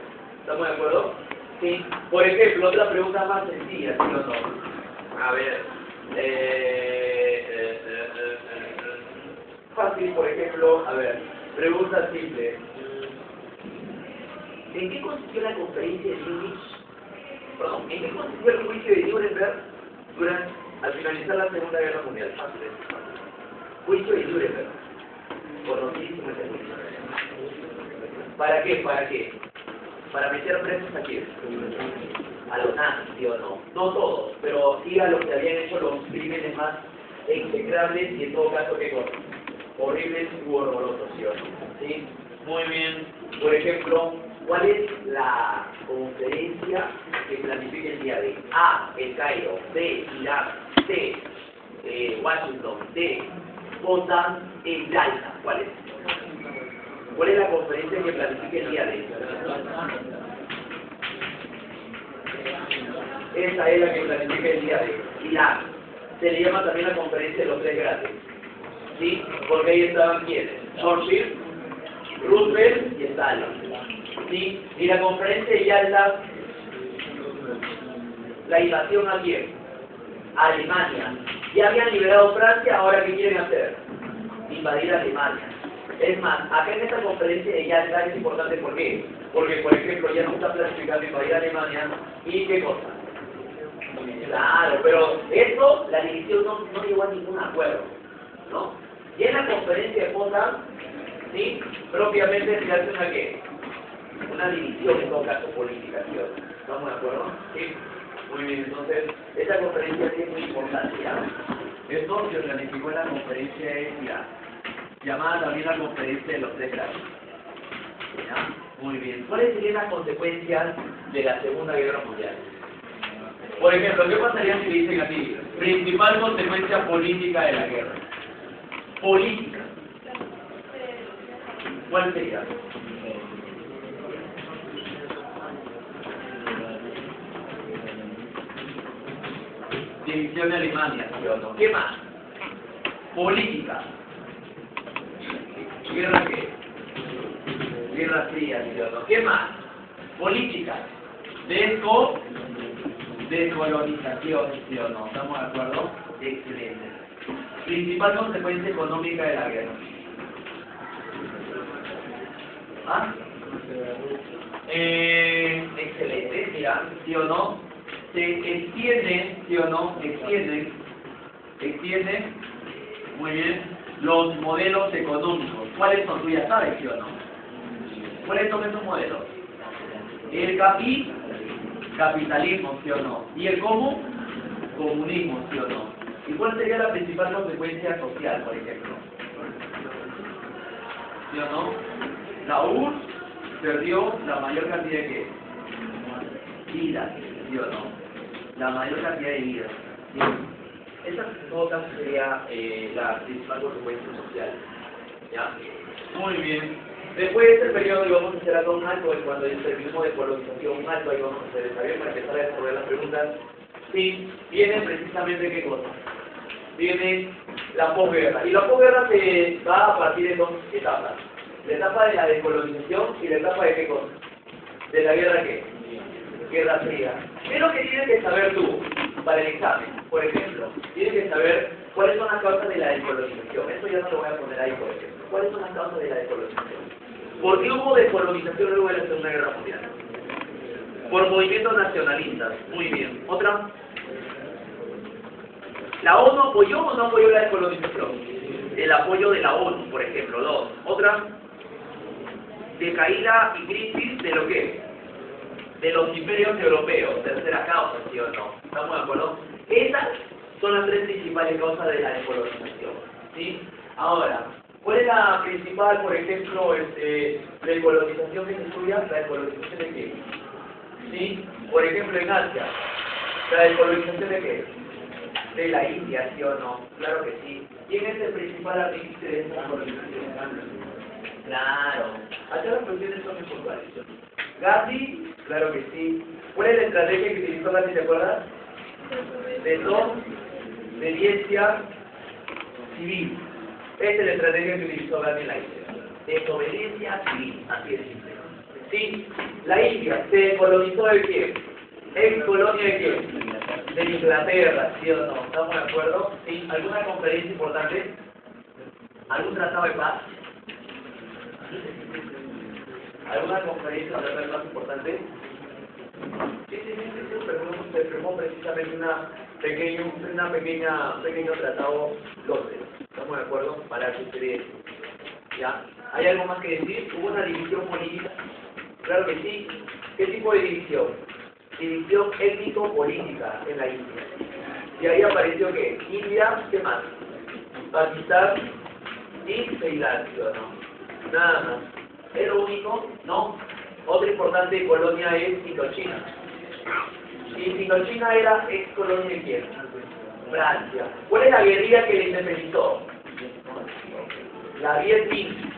¿Estamos de acuerdo? Sí. Por ejemplo, otra pregunta más sencilla, ¿sí o no? A ver. Fácil, por ejemplo, a ver, pregunta simple. ¿En qué consistió la conferencia de Múnich? Perdón, ¿en qué consistió el juicio de Nuremberg al finalizar la Segunda Guerra Mundial? Fácil. Juicio de Nuremberg. Conocidísimo ese juicio. ¿Para qué? ¿Para qué? Para meter presos a quién? A los nazis, ¿sí o no? No todos, pero sí a los que habían hecho los crímenes más execrables y en todo caso, ¿qué cosa? Horribles u horrorosos, ¿sí o no? ¿Sí? Muy bien. Por ejemplo, ¿cuál es la conferencia que planifica el día de A, el Cairo, B, Irak, C, Washington, D, Potsdam, el Yalta? ¿Cuál es? ¿Cuál es la conferencia que planifica el día de? Esa es la que planifica el día de Irak. Se le llama también la conferencia de los tres grandes. ¿Sí? Porque ahí estaban quiénes? Churchill, Roosevelt y Stalin. ¿Sí? Y la conferencia de Yalta, la invasión a quién? A Alemania. Ya habían liberado Francia, ahora ¿qué quieren hacer? Invadir Alemania. Es más, acá en esta conferencia de Yalta es importante, ¿por qué? Porque, por ejemplo, ya no está planificando invadir Alemania, ¿y qué cosa? Claro, pero esto, la división no llegó a ningún acuerdo, ¿no? Y en la conferencia de Potsdam, ¿sí? Propiamente se hace una ¿qué? Una división, en todo caso, política, ¿sí? ¿Estamos de acuerdo? Sí. Muy bien, entonces, esta conferencia sí es muy importante, ¿ya? Esto se planificó en la conferencia de Irak, llamada también la conferencia de los tres grandes. ¿Ya? Muy bien. ¿Cuáles serían las consecuencias de la Segunda Guerra Mundial? Por ejemplo, ¿qué pasaría si le dicen a ti? Principal consecuencia política de la guerra. Política. ¿Cuál sería? División de Alemania, ¿sí o no? ¿Qué más? Política. ¿Guerra qué? Guerra fría, ¿sí o no? ¿Qué más? Política. Descolonización, ¿sí o no? ¿Estamos de acuerdo? Excelente. Principal consecuencia económica de la guerra. ¿Ah? Excelente, mira, ¿sí o no? Se extiende, ¿sí o no? Extiende, muy bien, los modelos económicos. ¿Cuáles son? Tú ya sabes, ¿sí o no? ¿Cuáles son esos modelos? El capitalismo, ¿sí o no? ¿Y el cómo? Comunismo, ¿sí o no? ¿Y cuál sería la principal consecuencia social, por ejemplo? ¿Sí o no? La URSS perdió la mayor cantidad de ¿qué? Vidas, ¿sí o no? La mayor cantidad de vidas. ¿Sí? Esa en todo caso sería la principal consecuencia social. ¿Ya? Muy bien. Después de este periodo íbamos a hacer acá un alto, cuando terminemos de colonización, un alto, ahí vamos a hacer, ¿está bien? Para empezar a desarrollar las preguntas. Sí, viene precisamente ¿qué cosa? Viene la posguerra. Y la posguerra se va a partir de dos etapas. La etapa de la descolonización y la etapa de ¿qué cosa? ¿De la guerra qué? Guerra fría. ¿Qué es lo que tienes que saber tú para el examen? Por ejemplo, tienes que saber cuáles son las causas de la descolonización. Esto ya no lo voy a poner ahí, por ejemplo. ¿Cuáles son las causas de la descolonización? ¿Por qué hubo descolonización luego de la Segunda Guerra Mundial? Por movimientos nacionalistas. Muy bien. ¿Otra? ¿La ONU apoyó o no apoyó la descolonización? El apoyo de la ONU, por ejemplo. Dos. ¿Otra? Decaída y crisis de lo que? De los imperios europeos. Tercera causa, ¿sí o no? ¿Estamos de acuerdo? Esas son las tres principales causas de la descolonización. ¿Sí? Ahora, ¿cuál es la principal, por ejemplo, descolonización que se estudia? La descolonización de qué? ¿Sí? Por ejemplo, en Asia. ¿La descolonización de qué? De la India, ¿sí o no? Claro que sí. ¿Quién es el principal artífice de esta colonización? Claro. Acá las cuestiones son muy puntuales. Gandhi, claro que sí. ¿Cuál es la estrategia que utilizó Gandhi, te acuerdas? Desobediencia civil. Esta es la estrategia que utilizó Gandhi en la India. Desobediencia civil, así de simple. Sí, la India se descolonizó de quién? ¿Ex colonia de quién? De Inglaterra, ¿sí o no? ¿Estamos de acuerdo? ¿Sí? ¿Alguna conferencia importante? ¿Algún tratado de paz? ¿Alguna conferencia o tratado de paz importante? Sí, se firmó precisamente pequeño tratado López. ¿Estamos de acuerdo? Para que ustedes, ¿ya? ¿Hay algo más que decir? ¿Hubo una división política? Claro que sí. ¿Qué tipo de división? División étnico-política en la India. Y ahí apareció que India, ¿qué más? Pakistán y Ceilán, ¿sí o no? Nada más. ¿Es lo único? No. Otra importante colonia es Indochina. Y Indochina era ex colonia de quién? Francia. ¿Cuál es la guerrilla que le independizó? La Viet Minh.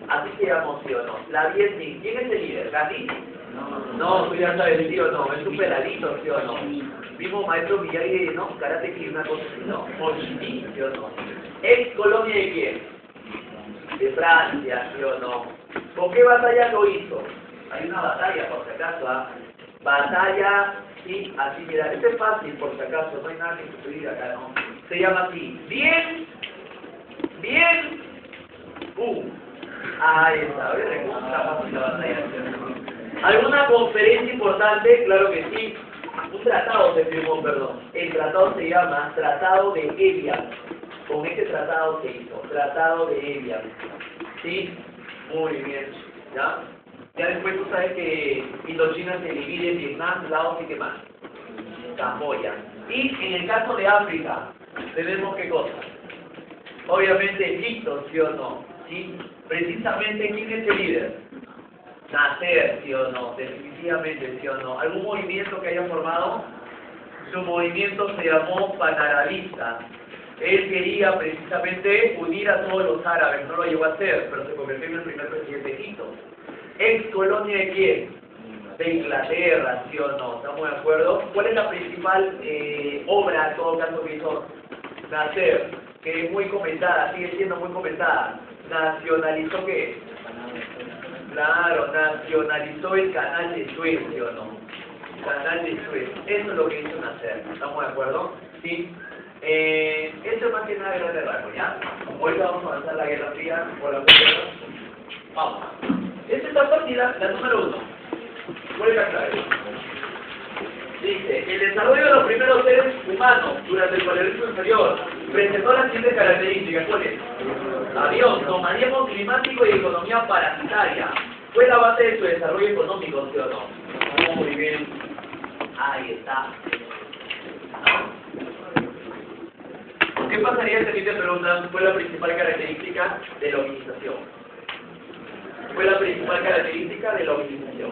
Así se llamó, ¿sí o no? La Viet Minh. ¿Quién es el líder? ¿Gandhi? No, tú ya sabes, ¿sí o no? Es un peladito, ¿sí o no? Vimos maestro Miyagi, ¿no? Karate Kid, una cosa así, ¿no? Por ¿sí o no? ¿Ex colonia de quién? De Francia, ¿sí o no? ¿Con qué batalla lo hizo? Hay una batalla, por si acaso, ¿ah? Batalla, sí, así, mira, este es fácil, por si acaso, no hay nada que sufrir acá, ¿no? Se llama así, bien, ahí está, ¿ves? Está fácil la batalla. ¿Alguna conferencia importante? Claro que sí. Un tratado se firmó, perdón. El tratado se llama Tratado de Evian. Con este tratado se hizo, Tratado de Evian. ¿Sí? Muy bien. ¿Ya? Ya después tú sabes que Indochina se divide en Vietnam, Laos y qué más. Camboya. Y en el caso de África, tenemos qué cosa. Obviamente Egipto, ¿sí o no? ¿Sí? Precisamente, ¿quién es el líder? Nasser, ¿sí o no? Definitivamente, ¿sí o no? ¿Algún movimiento que haya formado? Su movimiento se llamó panarabista. Él quería precisamente unir a todos los árabes, no lo llegó a hacer, pero se convirtió en el primer presidente de Egipto. ¿Ex colonia de quién? De Inglaterra, ¿sí o no? ¿Estamos de acuerdo? ¿Cuál es la principal obra, en todo caso, que hizo Nasser? Que es muy comentada, sigue siendo muy comentada. ¿Nacionalizó qué? Claro, nacionalizó el canal de Suez, ¿sí o no? Canal de Suez. Eso es lo que hizo Nasser. ¿Estamos de acuerdo? Sí. Esto es más que nada grande rango, ¿ya? Ahorita vamos a avanzar la Guerra Fría por la guerra. Vamos. Esta es la partida, la número 1. ¿Cuál es la clave? Dice, el desarrollo de los primeros seres humanos durante el Paleolítico inferior presentó las siguientes características. ¿Cuál es? Avión, nomadismo climático y economía parasitaria. Fue la base de su desarrollo económico, ¿sí o no? Muy bien. Ahí está. ¿Qué pasaría si te preguntan cuál es la principal característica de la organización? ¿Cuál es la principal característica de la organización?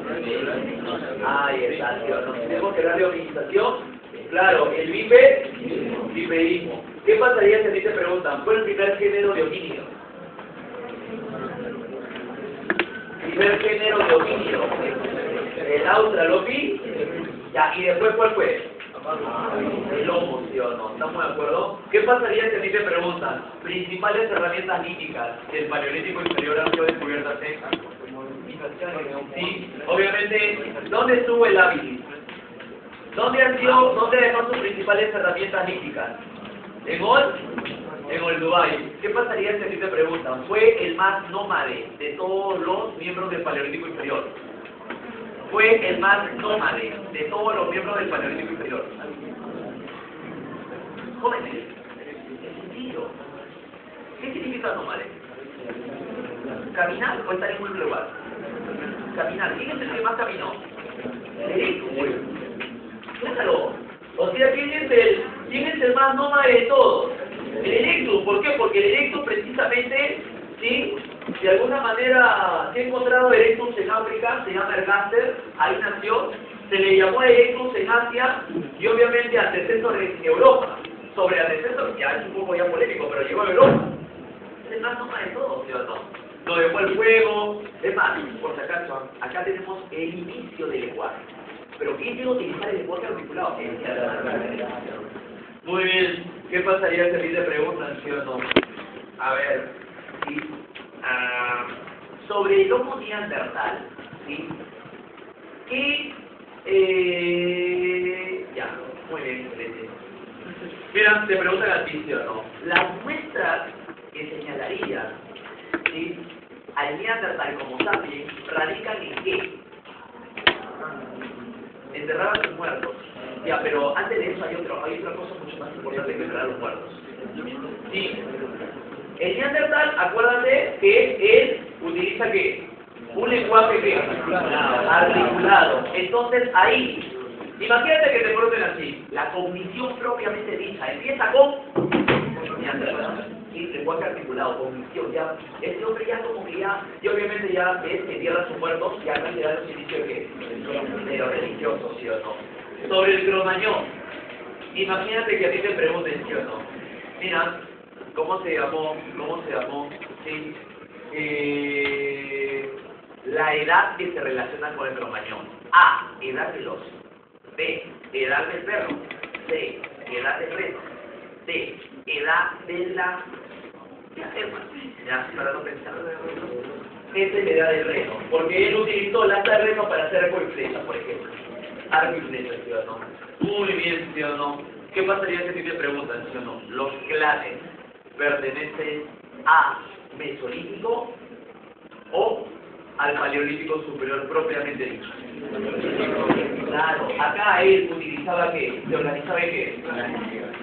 Ahí está, ¿sí o no? Tenemos que hablar de organización. Claro, el bipedismo. ¿Qué pasaría si a ti te preguntan cuál es el primer género de homínido? Primer género de homínido. El australopithecus. Ya, y después ¿cuál fue? El homo, ¿sí o no? ¿Estamos de acuerdo? ¿Qué pasaría si a ti te preguntan principales herramientas líticas del Paleolítico inferior han sido descubiertas en? Sí, obviamente, ¿dónde estuvo el habilis? ¿Dónde dejó sus principales herramientas líticas? ¿En el Dubái? ¿Qué pasaría si a ti te preguntan? Fue el más nómade de todos los miembros del Paleolítico inferior. Fue el más nómade de todos los miembros del Paleolítico inferior. Jóvenes, es sencillo. ¿Qué significa nómade? ¿Caminar o estar en un lugar? Caminar. ¿Quién es el que más caminó? El Erectus. Claro. O sea, ¿quién es el más nómade de todos? El Erectus. ¿Por qué? Porque el Erectus precisamente, ¿sí? De alguna manera se ha encontrado Erectus en África, se llama Ergaster, ahí nació, Se le llamó Erectus en Asia y obviamente antecesor en Europa. Sobre antecesor, ya es un poco ya polémico, pero llegó a Europa. Es más toma de todo, ¿sí o no? Lo dejó el fuego. Es más, por si acaso, acá tenemos el inicio del lenguaje. Pero ¿quién llega a utilizar el lenguaje articulado? Muy bien. ¿Qué pasaría si a mí te preguntan, sí o no? A ver, ¿sí? Sobre el Homo neandertal, ¿sí? ¿Qué? Ya, muy bien, excelente. Mira, te preguntan a ti, ¿sí o no? Las muestras que señalarían, ¿sí?, al neandertal como sapiens radican en qué? Enterrar a sus muertos. Ya, pero antes de eso hay otra cosa mucho más importante que enterrar a los muertos. Sí. El neandertal, acuérdate que él utiliza ¿qué? Un lenguaje ¿qué? Articulado. Entonces ahí, imagínate que te pregunten así, la cognición propiamente dicha empieza con neandertal. Sí, lenguaje articulado, cognición, ya, este hombre ya como que ya, y obviamente ya ves que entierra a sus muertos, ya no le da los inicios de lo religioso, ¿sí o no? Sobre el cromañón, imagínate que a ti te pregunten, ¿sí o no? Mira, ¿cómo se llamó? Sí, la edad que se relaciona con el cromañón. A, edad del oso. B, edad del perro. C, edad del reno. D, edad de la... Ya, para no pensar. Esa es la edad del reno, porque él utilizó la asa de reno para hacer arco y flecha, por ejemplo. Arco y flecha, ¿sí o no? Muy bien, ¿sí o no? ¿Qué pasaría si te preguntan, sí o no? Los clanes pertenecen a Mesolítico o al Paleolítico superior propiamente dicho. Claro, acá él utilizaba ¿qué? ¿Se organizaba en qué?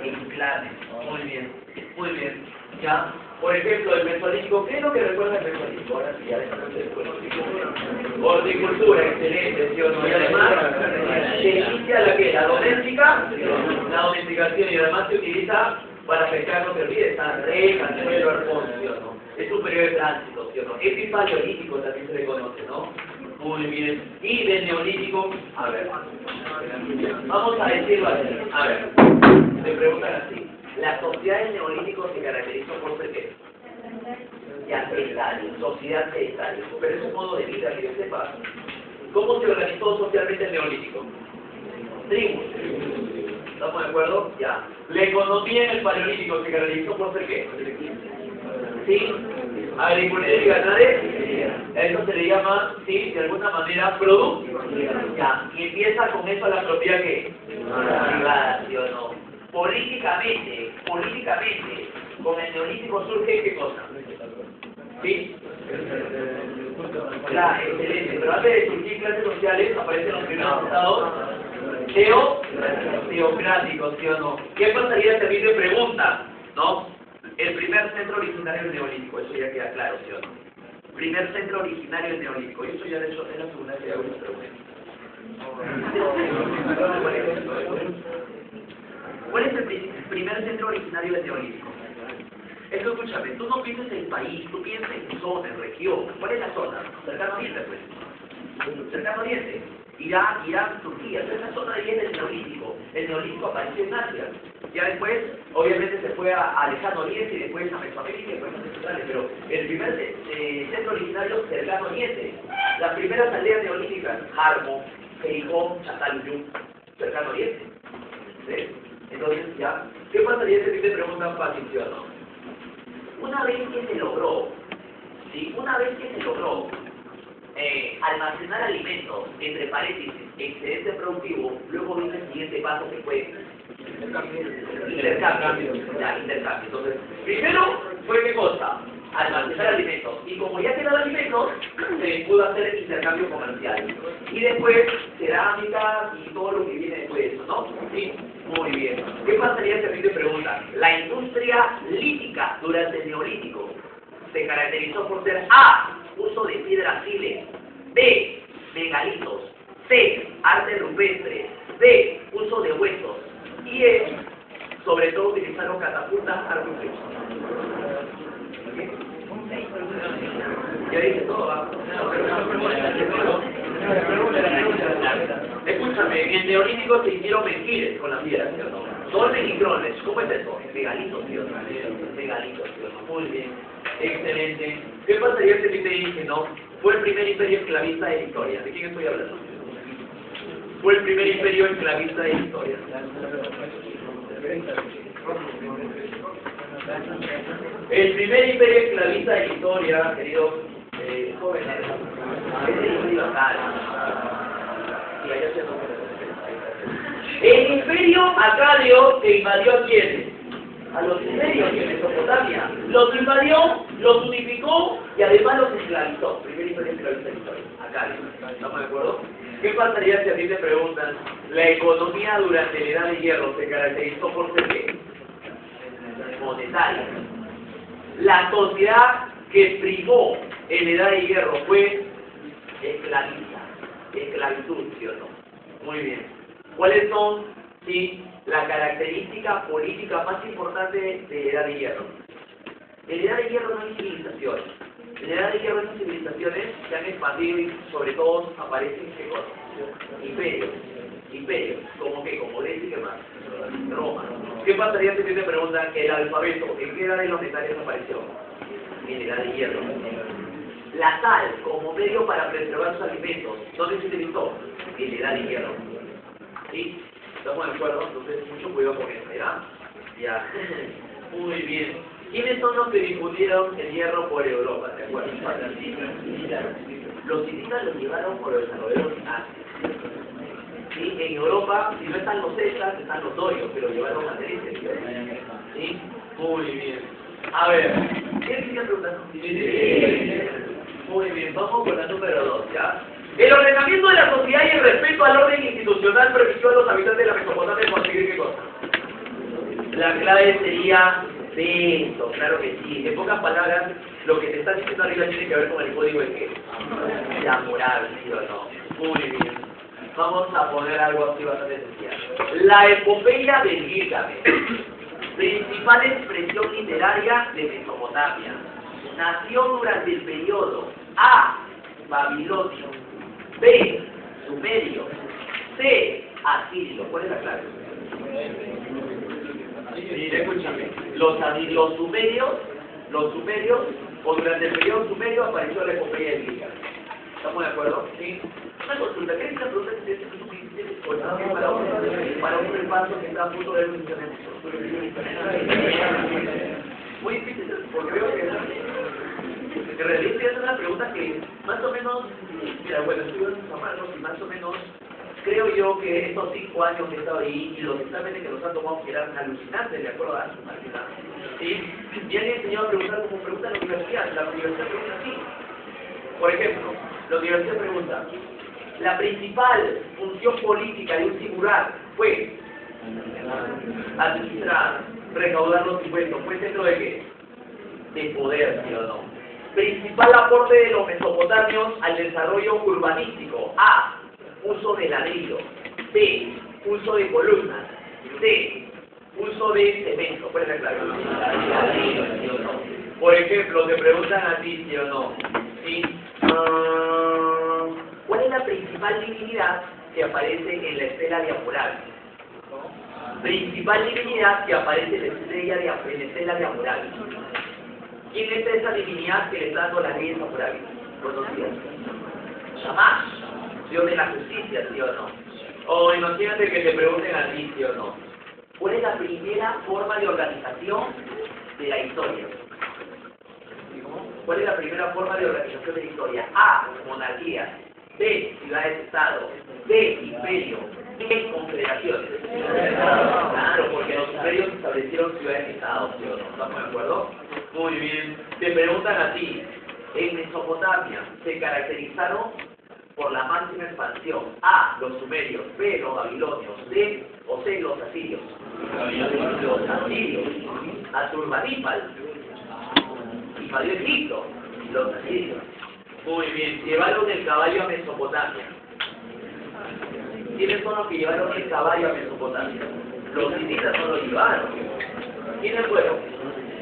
En clanes. Muy bien, muy bien. ¿Ya? Por ejemplo, el Mesolítico, ¿qué es lo que recuerda el Mesolítico? Ahora sí, ya déjame de horticultura, excelente, ¿sí o no? Y además, se inicia la ¿qué? La doméstica, la domesticación, y además se utiliza para pescar, no te olvides, está reja, suelo, arpón, ¿sí o no? Es un periodo de tránsito, ¿sí o no? Epipaleolítico también se le conoce, ¿no? Muy bien. Y del neolítico, a ver, vamos a decirlo así, a ver, se preguntan así, ¿la sociedad del neolítico se caracterizó por ser qué? Ya, sedentario, sociedad sedentaria, pero es un modo de vida que yo sepa. ¿Cómo se organizó socialmente el neolítico? Tribus. ¿Estamos de acuerdo? Ya. La economía en el paleolítico se caracterizó por ser qué? ¿Sí? Agricultura y ganadería. Eso se le llama, sí, de alguna manera, producto. Ya. Y empieza con eso la propiedad que privada, ¿sí o no? Políticamente, con el neolítico surge ¿qué cosa? ¿Sí? Ya, excelente. Pero antes de surgir clases sociales, aparecen los primeros estados teocráticos, ¿sí o no? ¿Qué pasaría si a mí me pregunta, no? El primer centro originario del neolítico, eso ya queda claro, ¿sí o no? Primer centro originario del neolítico, eso ya de hecho es la segunda que hago una pregunta. ¿Cuál es el primer centro originario del neolítico? Eso, escúchame, tú no piensas en país, tú piensas en zona, en región. ¿Cuál es la zona? Cercano Oriente, pues. Cercano Oriente. Irán, Turquía. Entonces esa zona ahí es del neolítico. El neolítico apareció en Asia. Ya después, obviamente, se fue a Lejano Oriente y después a Mesoamérica y después a Central. Pero el primer centro originario es Cercano Oriente. Las primeras aldeas neolíticas, Jarmo, Jericó, Chataluyú, Cercano Oriente. ¿Sí? Entonces, ya, ¿qué pasaría si te preguntan fácil, sí o no? Una vez que se logró, ¿sí? Almacenar alimentos, entre paréntesis, excedente productivo, luego viene el siguiente paso que fue intercambio. Ya, intercambio. Entonces, primero fue ¿qué cosa? Almacenar alimentos. Y como ya quedaban alimentos, se pudo hacer el intercambio comercial. Y después, cerámica y todo lo que viene después de eso, ¿no? Sí. Muy bien. ¿Qué pasaría si a mí te preguntan? La industria lítica durante el neolítico se caracterizó por ser A, uso de piedras sílex, B, megalitos, C, arte rupestre, D, uso de huesos y E, sobre todo utilizaron catapultas, arco y flecha. Ya dije todo, ¿va? Escúchame, en Neolítico se hicieron mentiras con la piedra, ¿sí o no? Dolmen y crones, ¿cómo es eso? Megalitos, ¿sí o no? Megalitos, ¿sí o no? Muy bien, excelente. ¿Qué pasaría si te dije, no? Fue el primer imperio esclavista de la historia. ¿De quién estoy hablando? Fue el primer imperio esclavista de la historia. El primer imperio esclavista de la historia, queridos jóvenes, es el imperio acadio. Y allá se nos... El imperio acadio que invadió a quiénes? A los sumerios en Mesopotamia. Los invadió, los unificó y además los esclavizó. Primer imperio esclavista de la historia. Acadio. ¿Estamos de acuerdo? ¿Qué pasaría si a ti te preguntan, la economía durante la Edad de Hierro se caracterizó por ser qué? Monetaria? La sociedad que primó en la Edad de Hierro fue esclavista, esclavitud, ¿sí o no? Muy bien. ¿Cuáles son, sí, la característica política más importante de la Edad de Hierro? En la Edad de Hierro no hay civilizaciones. En la Edad de Hierro esas civilizaciones se han expandido y sobre todo aparecen ¿qué cosas? Imperios. Imperios. ¿Cómo qué? Como Grecia y qué más. Roma. ¿Qué pasaría si te preguntan que el alfabeto, en qué edad de los metales apareció? En la Edad de Hierro. La sal como medio para preservar sus alimentos, ¿dónde se utilizó? En la Edad de Hierro. ¿Sí? ¿Estamos de acuerdo? Entonces, mucho cuidado con eso, ¿ya? Ya. Muy bien. ¿Quiénes son los que difundieron el hierro por Europa? ¿De acuerdo? Los hititas los llevaron por los desarrolladores Asia. ¿Sí? En Europa, si no están los celtas, están los dorios, que lo llevaron a Grecia. ¿Sí? Muy bien. A ver, ¿quién quería preguntar? Sí. Muy bien, vamos con la número 2, ¿ya? El ordenamiento de la sociedad y el respeto al orden institucional permitió a los habitantes de la Mesopotamia conseguir ¿qué cosa? La clave sería esto, claro que sí. En pocas palabras, lo que te está diciendo arriba tiene que ver con el código de qué? La moral, ¿sí o no? Muy bien. Vamos a poner algo así bastante esencial. La epopeya de Gilgamesh, principal expresión literaria de Mesopotamia, nació durante el periodo A. Babilonio, B. Sumerio, C. Asirio. ¿Cuál es la clave? Sí, escúchame. Los sumerios, o durante el periodo sumerio apareció la epopeya de Gilgamesh. ¿Estamos de acuerdo? Sí. Una consulta, ¿qué es la pregunta que tienes para un repaso que está a punto de ver un internet? Muy difícil, porque veo que en realidad es una pregunta que más o menos, mira, bueno, estuve en San Marcos y más o menos creo yo que estos 5 años que he estado ahí y los exámenes que nos han tomado que eran alucinantes de acuerdo a su máquina, ¿sí? Y han enseñado a preguntar como pregunta en la universidad. La universidad pregunta así. Por ejemplo, la universidad pregunta, la principal función política de un singular fue administrar, recaudar los impuestos. ¿Fue centro de qué? De poder, ¿sí o no? Principal aporte de los mesopotamios al desarrollo urbanístico. A. Uso de ladrillo. B. Uso de columnas. C. Uso de cemento. ¿Cuál es la clave? Ladrillo, ¿sí o no? Por ejemplo, te preguntan a ti, ¿sí o no? ¿Sí? ¿Cuál es la principal divinidad que aparece en la estela de Hammurabi? Principal divinidad que aparece en la estela de Hammurabi. ¿Quién es esa divinidad que le está dando las leyes a Hammurabi? Buenos días. Shamash, Dios de la justicia, ¿sí o no? O imagínate que te pregunten a ti, ¿sí o no? ¿Cuál es la primera forma de organización de la historia? ¿Cuál es la primera forma de organización de la historia? A. Monarquía. B. Ciudades-estado. C. Imperio. D. Confederaciones. Claro, porque los imperios establecieron ciudades-estados, ¿sí o no? ¿Estamos de acuerdo? Muy bien. Te preguntan a ti, en Mesopotamia se caracterizaron por la máxima expansión. A. Los sumerios. B. Los babilonios. D. O C. Los asirios. Los asirios. Asurbanipal. Invadió Egipto. Los asirios. Muy bien. Llevaron el caballo a Mesopotamia. ¿Quiénes son los que llevaron el caballo a Mesopotamia? Los hititas no lo llevaron. ¿Quiénes fueron?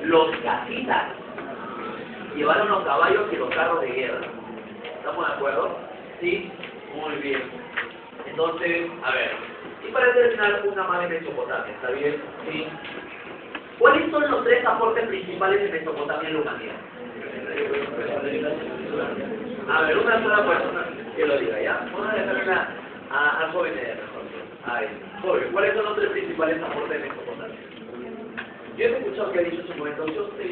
Los casitas. Llevaron los caballos y los carros de guerra. ¿Estamos de acuerdo? Sí. Muy bien. Entonces, a ver, y para terminar, una más de Mesopotamia, ¿está bien? ¿Sí? ¿Cuáles son los 3 aportes principales de Mesopotamia en la humanidad? A ver, una sola persona que lo diga, ¿ya? Vamos a dejar al joven de mejor. Ahí, joven, ¿cuáles son los 3 principales aportes de Mesopotamia? Yo he escuchado que ha dicho en su momento, yo sé.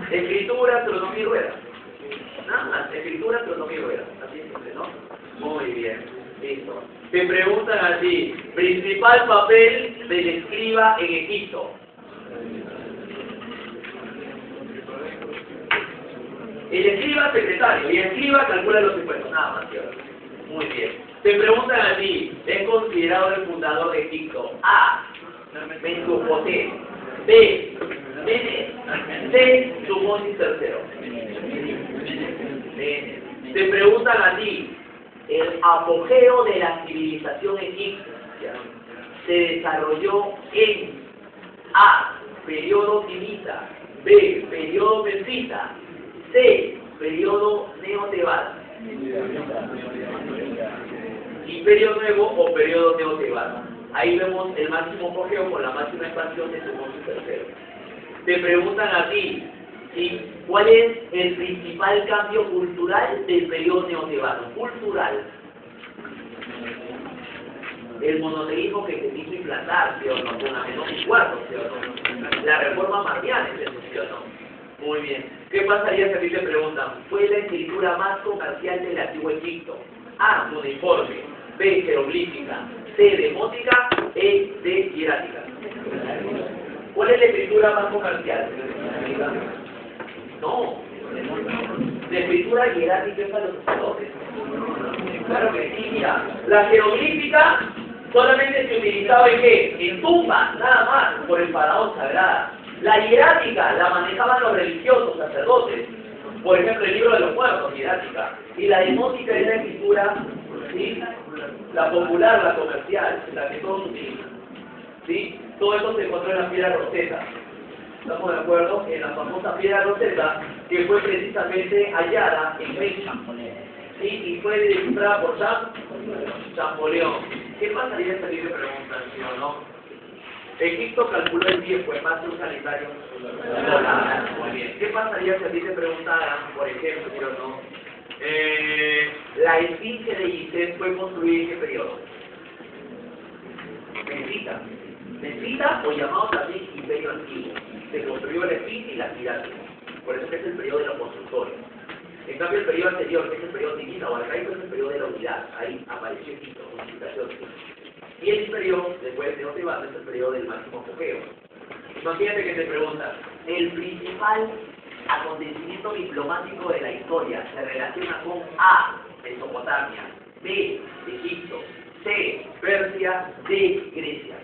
Escritura, astronomía y rueda. Nada más, escritura, astronomía y rueda. Así simple, ¿no? Muy bien, listo. Te preguntan así, principal papel del escriba en Egipto. El escriba secretario, y el escriba calcula los impuestos, nada más, ¿cierto? Muy bien. Te preguntan así, es considerado el fundador de Egipto. A. Mentuhotep. B. Menes. C. Tumosis III. Te preguntan así, el apogeo de la civilización egipcia se desarrolló en A. Periodo Timita. B. Periodo Memfita. C. Periodo Neotebano. Imperio Nuevo o periodo neotebano. Ahí vemos el máximo apogeo con la máxima expansión de Tumosis III. Te preguntan a ti, ¿sí? ¿Cuál es el principal cambio cultural del periodo neotebano? Cultural. El monoteísmo que se quiso implantar, ¿sí o no? Con Amenón IV, ¿sí o no? La reforma marcial, ¿sí o no? Muy bien. ¿Qué pasaría si a ti te preguntan? ¿Fue la escritura más comercial del antiguo Egipto? A. Cuneiforme. B. Jeroglífica. C. Demótica. E. D. Hierática. ¿Cuál es la escritura más comercial? No. La escritura hierática es para los sacerdotes. Claro que sí, mira. La jeroglífica solamente se utilizaba en ¿qué? En tumbas, nada más, por el faraón sagrada. La hierática la manejaban los religiosos, sacerdotes. Por ejemplo, el libro de los muertos, hierática. Y la demótica es la escritura, ¿sí? La popular, la comercial, la que todos utilizan. ¿Sí? Todo eso se encontró en la piedra Rosetta. ¿Estamos de acuerdo? En la famosa piedra Rosetta, que fue precisamente hallada en México. ¿Sí? Y fue descifrada por Champollion. ¿Qué pasaría si alguien me preguntan, sí o no? Egipto calculó el tiempo en base a un calendario solar. Muy bien. ¿Qué pasaría si a ti te preguntaran, por ejemplo, sí o no? La esfinge de Gizeh fue construida en qué periodo? Memfita o llamado también Imperio Antiguo. Se construyó la esfinge y la pirámide. Por eso que es el periodo de los constructores. En cambio, el periodo anterior, que es el periodo Timita o arcaico, es el periodo de la unidad. Ahí apareció Egipto, con civilización. Y el imperio, después de Neotebano, es el periodo del máximo apogeo. Imagínate que te preguntan, el principal acontecimiento diplomático de la historia se relaciona con A. Mesopotamia, B. Egipto, C. Persia, D. Grecia.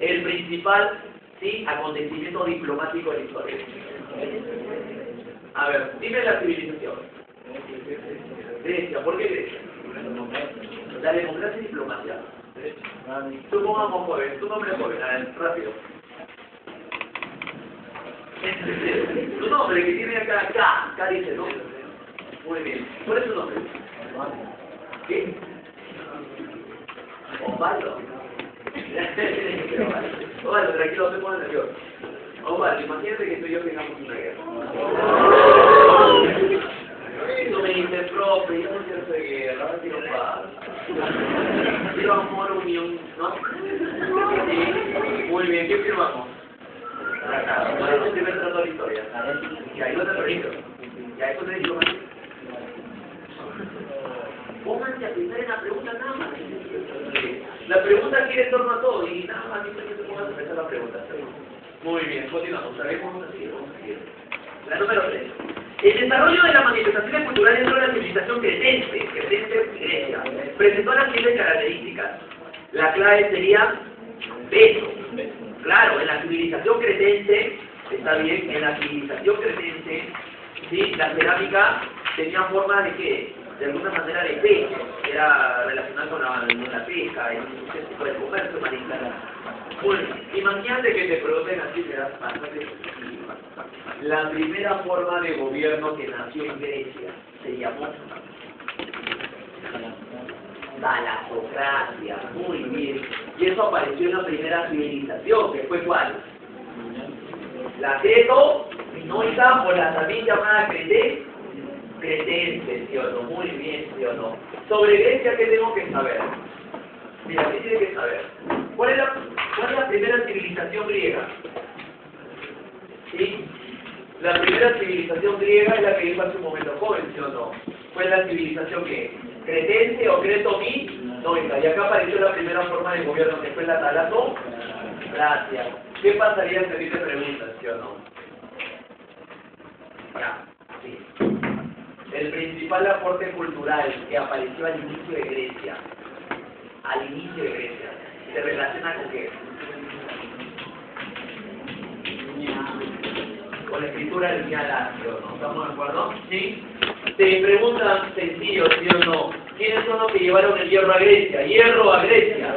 El principal, sí, acontecimiento diplomático de la historia. A ver, dime la civilización. Grecia, ¿por qué Grecia? La democracia y diplomacia. Supongamos joven, tu nombre es joven, a ver, rápido. Tu nombre que tiene acá, K dice, ¿no? Muy bien. ¿Cuál es tu nombre? ¿Qué? Osvaldo. Osvaldo, tranquilo, no te pongas nervioso. Osvaldo, imagínate que tú y yo tengamos una guerra. Tú me dices, profe, yo no quiero hacer guerra, ahora quiero paz. Quiero amor, unión, ¿no? Sí. Muy bien, ¿qué firmamos? ¿Cuál es el primer trato de la historia? Y ahí lo te permito. Y ahí eso te digo, pónganse a pensar en la pregunta nada más. La pregunta gira en torno a todo y nada más simplemente pongan a pensar la pregunta. Muy bien, continuamos. Vamos a seguir. La número 3. El desarrollo de las manifestaciones culturales dentro de la civilización cretente Grecia, presentó las siguientes características. La clave sería peso. Claro, en la civilización cretense, está bien, en la civilización cretense, ¿sí? La cerámica tenía forma de que, de alguna manera, de peso, era relacionada con la pesca, el tipo de comercio marítimo. Bueno, imagínate que te pregunten así, serás bastante La primera forma de gobierno que nació en Grecia se llamó talasocracia. Muy bien. Y eso apareció en la primera civilización, que fue ¿cuál? La creto-minoica, o la también llamada cretense, ¿sí o no? Muy bien, ¿sí o no? Sobre Grecia, ¿qué tengo que saber? Mira, ¿qué tiene que saber? ¿Cuál es la primera civilización griega? ¿Sí? La primera civilización griega es la que dijo hace un momento joven, ¿sí o no? Fue la civilización que cretense o creto-minoica. Y acá apareció la primera forma de gobierno, que fue la talasocracia. ¿Qué pasaría si a ti te preguntas, sí o no? Ya, sí. El principal aporte cultural que apareció al inicio de Grecia, se relaciona con qué? Con la escritura lineal, ¿sí o no? ¿Estamos de acuerdo? ¿Sí? Te preguntan sencillo, ¿sí o no? ¿Quiénes son los que llevaron el hierro a Grecia? ¿Hierro a Grecia?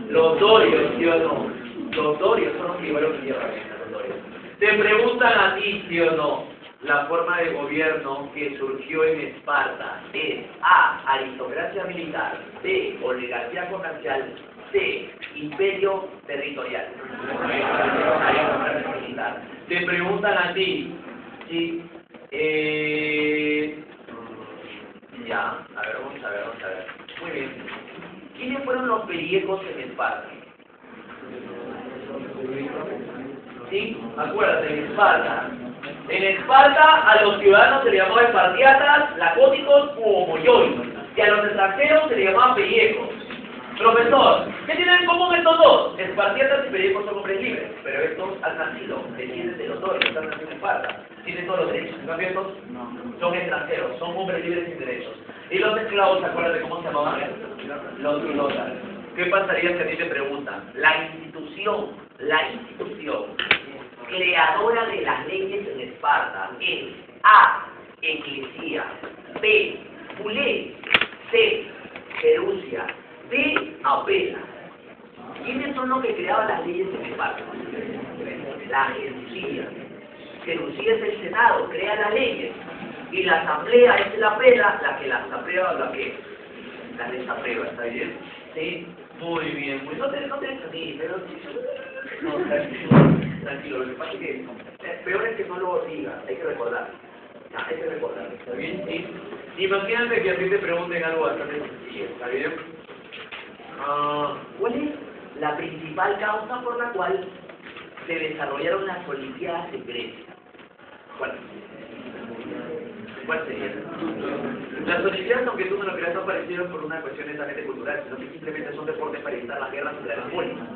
Los dorios, ¿sí o no? Los dorios son los que llevaron el hierro a Grecia, los dorios. Te preguntan a ti, ¿sí o no? La forma de gobierno que surgió en Esparta es A. Aristocracia militar, B. Oligarquía comercial, C. Imperio territorial. Aristocracia militar. Te preguntan a ti, ¿sí? Ya, a ver, vamos a ver. Muy bien. ¿Quiénes fueron los pellejos en Esparta? ¿Sí? Acuérdate, en Esparta. En Esparta a los ciudadanos se les llamaba espartiatas, lacónicos u homoyois, y a los extranjeros se les llamaba pellejos. Profesor, ¿qué tienen en común estos dos? Espartiatas y pellejos son hombres libres, pero estos han nacido, descienden de los dos, están nacidos en Esparta, tienen todos los derechos. En cambio estos son extranjeros, son hombres libres sin derechos. Y los esclavos, acuérdate cómo se llamaban? Los pilotas. ¿Qué pasaría si a ti te preguntan? La institución creadora de las leyes en Esparta es A. Eclesia, B. Pulé, C. Perusia, D. Apela. ¿Quiénes son los que creaban las leyes en Esparta? La Gerusia. Gerusia es el Senado, crea las leyes. Y la Asamblea es la Apela, la que las aprueba, la que las desaprueba, ¿está bien? Sí, muy bien. No te ni, pero no, tranquilo, lo que pasa es que peor es que no lo digas, hay que recordar. Hay que recordar, ¿está bien? Sí. Imagínate que a ti te pregunten algo bastante sencillo, ¿está bien? ¿Cuál es la principal causa por la cual se desarrollaron las Olimpiadas en Grecia? ¿Cuál sería? Las Olimpiadas, aunque tú no lo creas, no aparecieron por una cuestión netamente cultural, sino que simplemente son deportes para evitar las guerras entre las pólizas,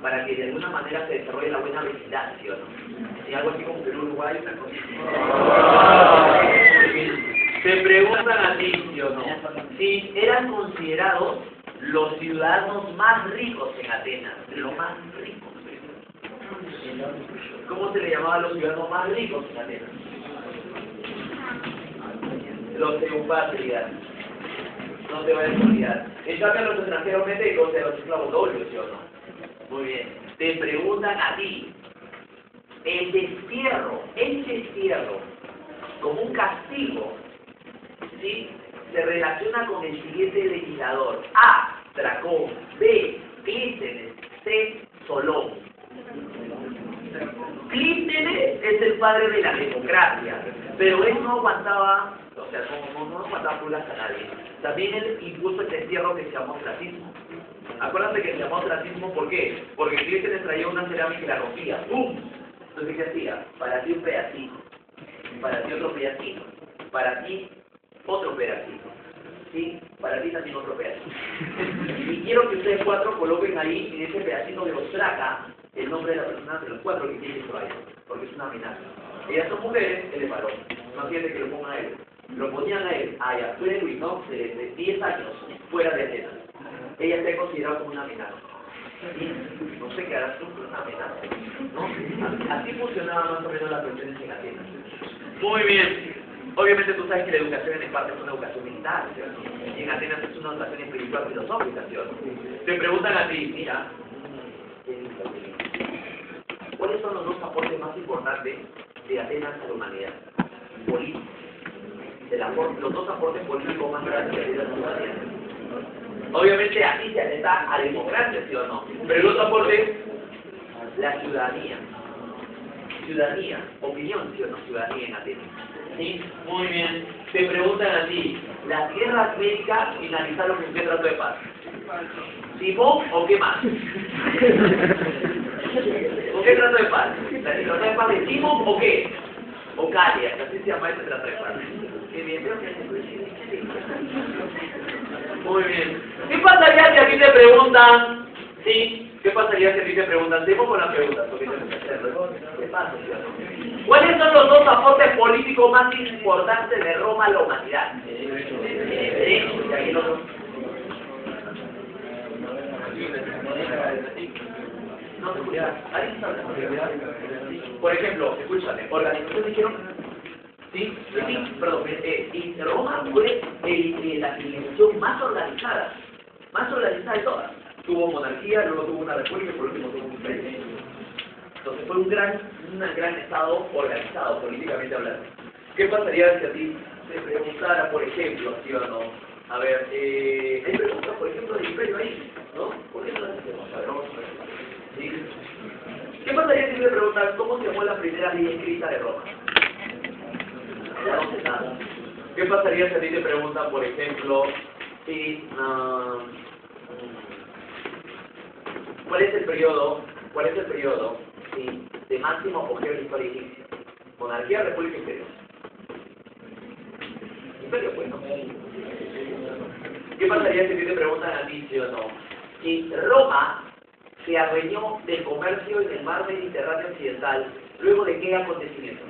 para que de alguna manera se desarrolle la buena vecindad, ¿sí o no? Y algo así como Perú, Uruguay, una cosa. Te preguntan a ti, ¿sí o no? Si eran considerados los ciudadanos más ricos en Atenas, los más ricos. ¿Cómo se le llamaba a los ciudadanos más ricos en Atenas? Los eupatrias. No te vayas a olvidar. En cambio, los extranjeros médicos de los esclavos dobles, ¿sí o no? Muy bien. Te preguntan a ti, el destierro, como un castigo, ¿sí? Se relaciona con el siguiente legislador: A. Dracón, B. Clístenes, C. Solón. Clístenes es el padre de la democracia, pero él no aguantaba, o sea, no aguantaba pulgas a nadie. También él impuso el destierro que se llamó ostracismo. Acuérdate que se llamó ostracismo, ¿por qué? Porque Clístenes traía una cerámica y la rompía. ¡Pum! Entonces, ¿qué hacía? Para ti un pedacito, para ti otro pedacito, para ti otro pedacito, ¿sí? Para ti también otro pedacito. Y quiero que ustedes cuatro coloquen ahí, en ese pedacito de ostraca, el nombre de la persona de los cuatro que tienen por ahí, porque es una amenaza. Ellas son mujeres, él es varón. No entiende que lo pongan a él. Lo ponían a él, allá, tú eres Luis, ¿no? De 10 años, fuera de Atenas. Ella está considerada como una amenaza. ¿Sí? No sé qué harás tú, pero una amenaza, ¿no? Así funcionaban más o menos las cuestiones en Atenas. Muy bien. Obviamente tú sabes que la educación en Esparta es una educación militar, ¿cierto? Y en Atenas es una educación espiritual filosófica, ¿cierto? Te preguntan a ti, mira, ¿Cuáles son los dos aportes más importantes de Atenas a la humanidad? Políticos. Los dos aportes políticos más grandes de Atenas a la humanidad. Obviamente aquí se atenta a democracia, ¿sí o no? Pero el otro aporte es la ciudadanía. Ciudadanía, opinión, ¿sí o no? Ciudadanía en Atenas. ¿Sí? Muy bien. Te preguntan a ti, ¿las guerras médicas finalizaron con qué trato de paz? ¿Simón o qué más? ¿Con qué trato de paz? ¿El trato de paz de Simón o qué? O Calia, así se llama ese trato de paz. Qué bien, veo que muy bien. ¿Qué pasaría si a ti te preguntan? ¿Sí? ¿Qué pasaría si a ti te preguntan? Seguimos con las preguntas, porque tenemos que hacerlo. ¿Qué pasa, ¿sí o no? ¿Cuáles son los dos aportes políticos más importantes de Roma a la humanidad? Derechos, y ahí los dos. No se escucha. Ahí está. Por ejemplo, escúchame, organizaciones dijeron, sí, perdón, y Roma fue la civilización más organizada de todas. Tuvo monarquía, luego tuvo una república y por último tuvo un imperio. Entonces fue un gran estado organizado, políticamente hablando. ¿Qué pasaría si a ti te preguntara, por ejemplo, ¿sí o no? A ver, hay preguntas, por ejemplo, del imperio ahí, ¿no? ¿Por qué no las hacemos? A ver, vamos a ver. ¿Sí? ¿Qué pasaría si te preguntan cómo se llamó la primera ley escrita de Roma? Ya no sé nada. ¿Qué pasaría si a ti te preguntan, por ejemplo, si, ¿cuál es el periodo sí, de máximo apogeo de la historia egipcia? Monarquía, república, imperio. Imperio, pues, ¿no? ¿Qué pasaría si a ti te preguntan a ti, sí o no? Si Roma se adueñó del comercio en el mar Mediterráneo occidental, ¿luego de qué acontecimiento?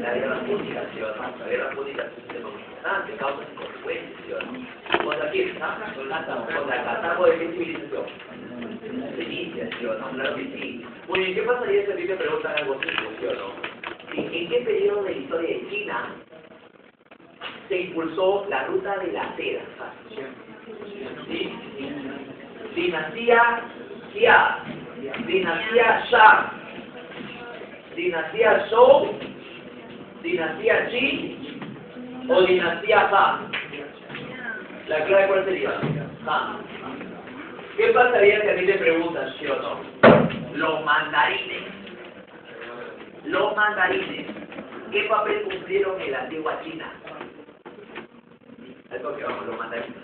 La guerra púnica, ¿sí o no? La guerra púnica es un tema muy importante, causas y consecuencias, ¿sí o no? ¿Contra quién? Contra Cartago, ¿de qué civilización? Fenicia, ¿sí o no? Claro que sí. Muy bien, ¿qué pasaría si a ti te preguntan algo simple, ¿sí o no? ¿En qué periodo de la historia de China se impulsó la ruta de la seda? ¿Sí? Dinastía Xia, dinastía Shang, dinastía Zhou, dinastía Qin o dinastía Han. ¿La clave cuál sería? Han. ¿Qué pasaría si a ti te preguntan, sí o no? Los mandarines. Los mandarines. ¿Qué papel cumplieron en la antigua China? Esto que vamos, los mandarines.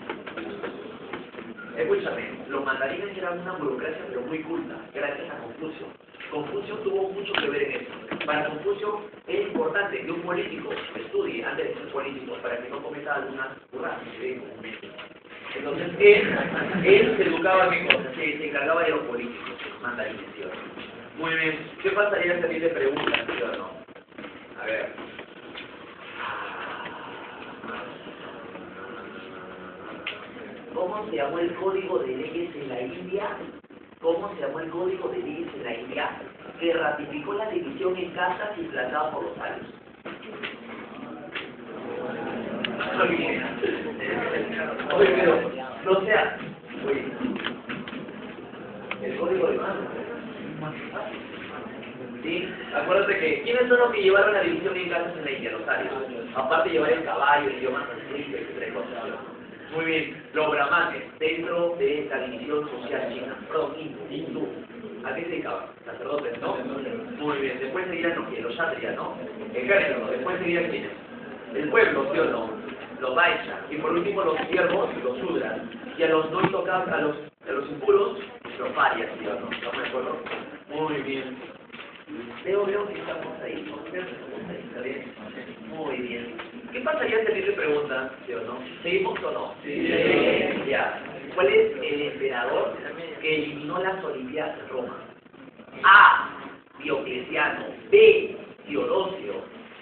Escúchame, los mandarines eran una burocracia pero muy culta, gracias a Confucio. Confucio tuvo mucho que ver en eso. Para Confucio es importante que un político estudie antes de ser político para que no cometa algunas burradas. Entonces él se educaba en cosas, se encargaba de los políticos, mandarines, ¿sí o no? Muy bien, ¿qué pasaría si a ti te preguntan, sí o no? A ver. ¿Cómo se llamó el código de leyes en la India? ¿Cómo se llamó el código de leyes en la India que ratificó la división en castas implantada por los años? Oye, pero, no sea, oye, el código de mano. ¿Sí? Acuérdate que, ¿quiénes son los que llevaron la división en castas en la India? Los arios. Aparte de llevar el caballo, el idioma sánscrito, etc. Muy bien, los brahmanes, dentro de la división social china, perdón, hindú. ¿A qué se dedicaban? Sacerdotes, ¿no? Muy bien, después seguían los kshatriyas, ¿no? Ejército, después seguían quiénes? El pueblo, ¿sí o no? Los vaishyas, y por último los siervos y los sudras. Y a los no intocables, a los impuros, los parias, ¿sí o no? ¿Estamos de acuerdo? Muy bien. Veo que estamos ahí, ¿no? ¿Está bien? Muy bien. ¿Qué pasaría si a ti te preguntan, sí o no? ¿Seguimos o no? Sí. Ya. ¿Cuál es el emperador que eliminó las Olimpiadas de Roma? A. Diocleciano. B. Teodosio.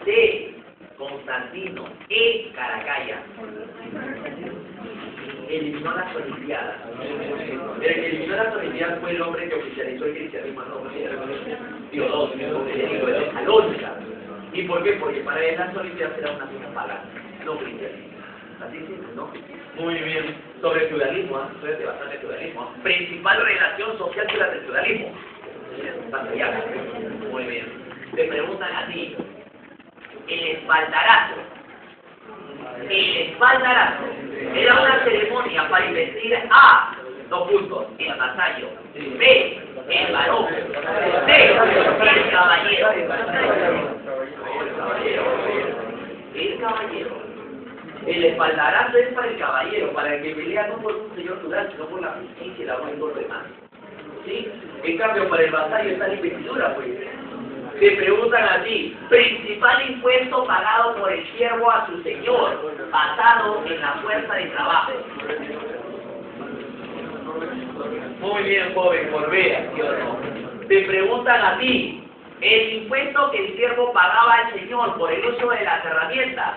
C. Constantino. E. Caracalla. Eliminó las Olimpiadas. El que eliminó las Olimpiadas fue el hombre que oficializó el cristianismo en Roma. Teodosio, de Salónica. ¿Y por qué? Porque para él las Olimpiadas eran una fiesta pagana, no cristianismo. Así es, ¿no? Muy bien. Sobre feudalismo, estudiante bastante feudalismo. Principal relación social que la del feudalismo. Vasallaje. Muy bien. Te preguntan a ti, el espaldarazo. El espaldarazo era una ceremonia para investir a, dos puntos, el vasallo, B, el varón, C, el caballero. El caballero. El espaldarazo es para el caballero, para el que pelea no por un señor feudal, sino por la justicia, el amor y todo lo demás. ¿Sí? En cambio, para el vasallo está la investidura, pues. Te preguntan a ti, principal impuesto pagado por el siervo a su señor, basado en la fuerza de trabajo. Muy bien, joven, por ver, ¿sí o no? Te preguntan a ti, el impuesto que el siervo pagaba al señor por el uso de las herramientas.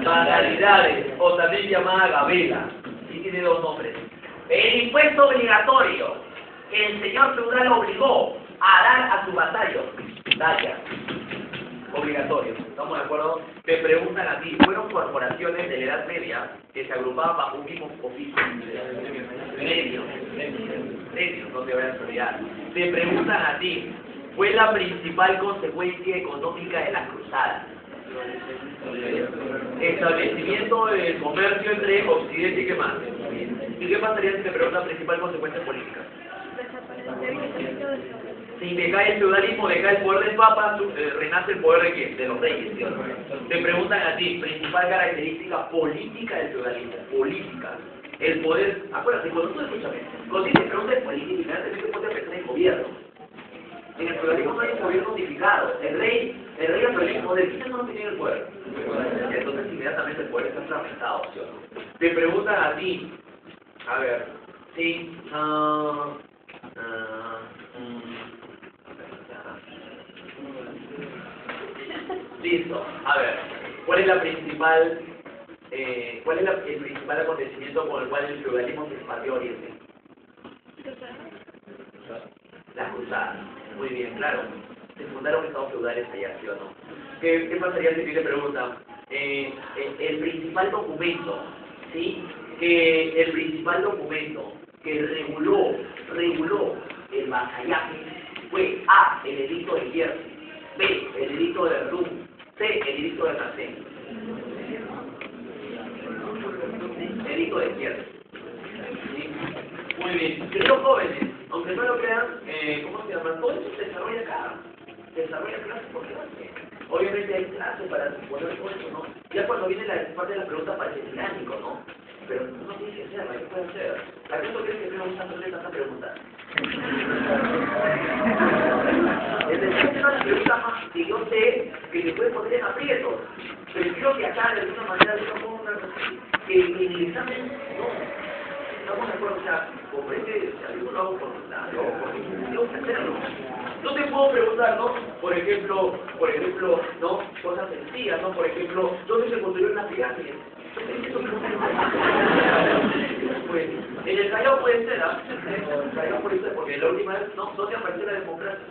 Banalidades, o también llamada gabela, sí tiene dos nombres. El impuesto obligatorio que el señor feudal obligó a dar a su vasallo, talla, obligatorio, ¿estamos de acuerdo? Te preguntan a ti, ¿fueron corporaciones de la Edad Media que se agrupaban bajo un mismo oficio? Gremios, no te vayas a olvidar. Te preguntan a ti, ¿fue la principal consecuencia económica de las cruzadas? Establecimiento del comercio entre Occidente y ¿qué más? ¿Y qué pasaría si te preguntan principal consecuencia política? Si decae el feudalismo, decae el poder del Papa, renace el poder de ¿qué? De los reyes, ¿sí? Te preguntan a ti, principal característica política del feudalismo, política. El poder, acuérdate, cuando tú escúchame, cuando te preguntas política, tenés que poder pensar en gobierno. En el feudalismo no hay un gobierno unificado. El rey del feudalismo del no tiene el poder. Entonces inmediatamente el poder está fragmentado, ¿sí? Te preguntan a ti, a ver, sí, listo, a ver, ¿cuál es el principal acontecimiento con el cual el feudalismo se expandió a Oriente? Las cruzadas. Muy bien, claro. Se fundaron estados feudales allá, ¿sí o no? ¿Qué pasaría si te preguntan? El principal documento, ¿sí? El principal documento que reguló el vasallaje fue A, el edicto de Jersey, B, el edicto de Verdún, C, el edicto de Nancy. Edicto de Jersey. ¿Sí? Muy bien. Queridos jóvenes, aunque no lo crean, ¿cómo se llama? Todo eso se desarrolla acá. Se desarrolla en clase por clase. Obviamente hay clases para poner todo eso, ¿no? Ya cuando viene la parte de la pregunta parece tiránico, ¿no? Pero no tiene que ser, ¿qué puede ser? ¿Acaso crees que me gusta hacerle tanta pregunta? Es decir, es una pregunta más que yo sé que me puede poner en aprietos. Pero creo que acá de alguna manera yo pongo una cosa que en el examen no. Estamos de acuerdo, o sea, comprende, si yo lo hago por nada, porque tengo que hacerlo. No te puedo preguntar, ¿no? Por ejemplo, ¿no? Cosas sencillas, ¿no? Por ejemplo, ¿dónde se construyó una pirámide? Pues, en el Callao puede ser, ¿ah? En el Callao puede ser, porque la última vez, ¿no? ¿Dónde apareció la democracia?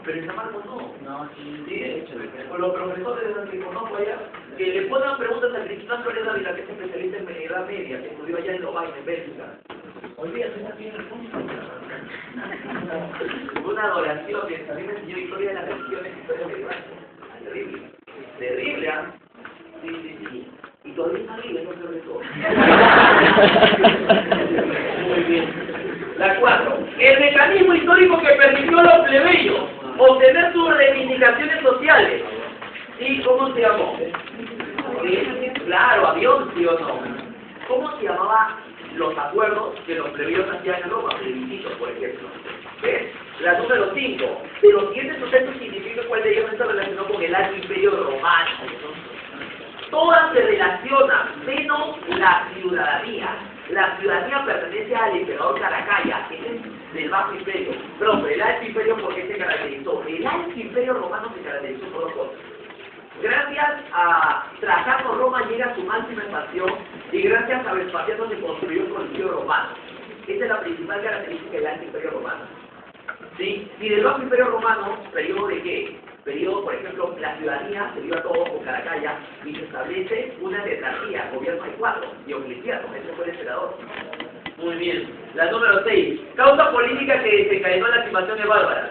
Pero en San Marcos no. No, sí, con los profesores que conozco allá, que le ponen preguntas al Cristina Flores Ávila, que es especialista en Edad Media, que estudió allá en Lovaina, en Bélgica. Olvídate, no tiene una adoración que también me enseñó historia de las religiones, historia medieval. Terrible. Terrible, ¿ah? Sí. Y todavía está libre, no se todo. Muy bien. La 4. El mecanismo histórico que permitió a los plebeyos obtener sus reivindicaciones sociales. ¿Sí? ¿Cómo se llamó? ¿Sí? Claro, avión, ¿sí o no? ¿Cómo se llamaba los acuerdos que los plebeyos hacían en Roma? Plebiscitos, por ejemplo. ¿Ves? La número 5. De los siguientes sucesos significa cuál de ellos está relacionado con el Alto Imperio Romano. Todas se relacionan, menos la ciudadanía. La ciudadanía pertenece al emperador Caracalla, que es del Bajo Imperio. Pero el Alto Imperio, ¿por qué se caracterizó? El Alto Imperio Romano se caracterizó por dos cosas. Gracias a Trajano, Roma llega a su máxima expansión y gracias a Vespasiano se construyó el Coliseo Romano. Esa es la principal característica del Alto Imperio Romano. ¿Sí? Y del Bajo Imperio Romano, ¿periodo de qué? Periodo, por ejemplo, la ciudadanía se dio a todos con Caracalla y se establece una tetrarquía, gobierno de 4, Diocleciano, ese fue el emperador. Muy bien. La número 6. Causa política que desencadenó las invasiones bárbaras.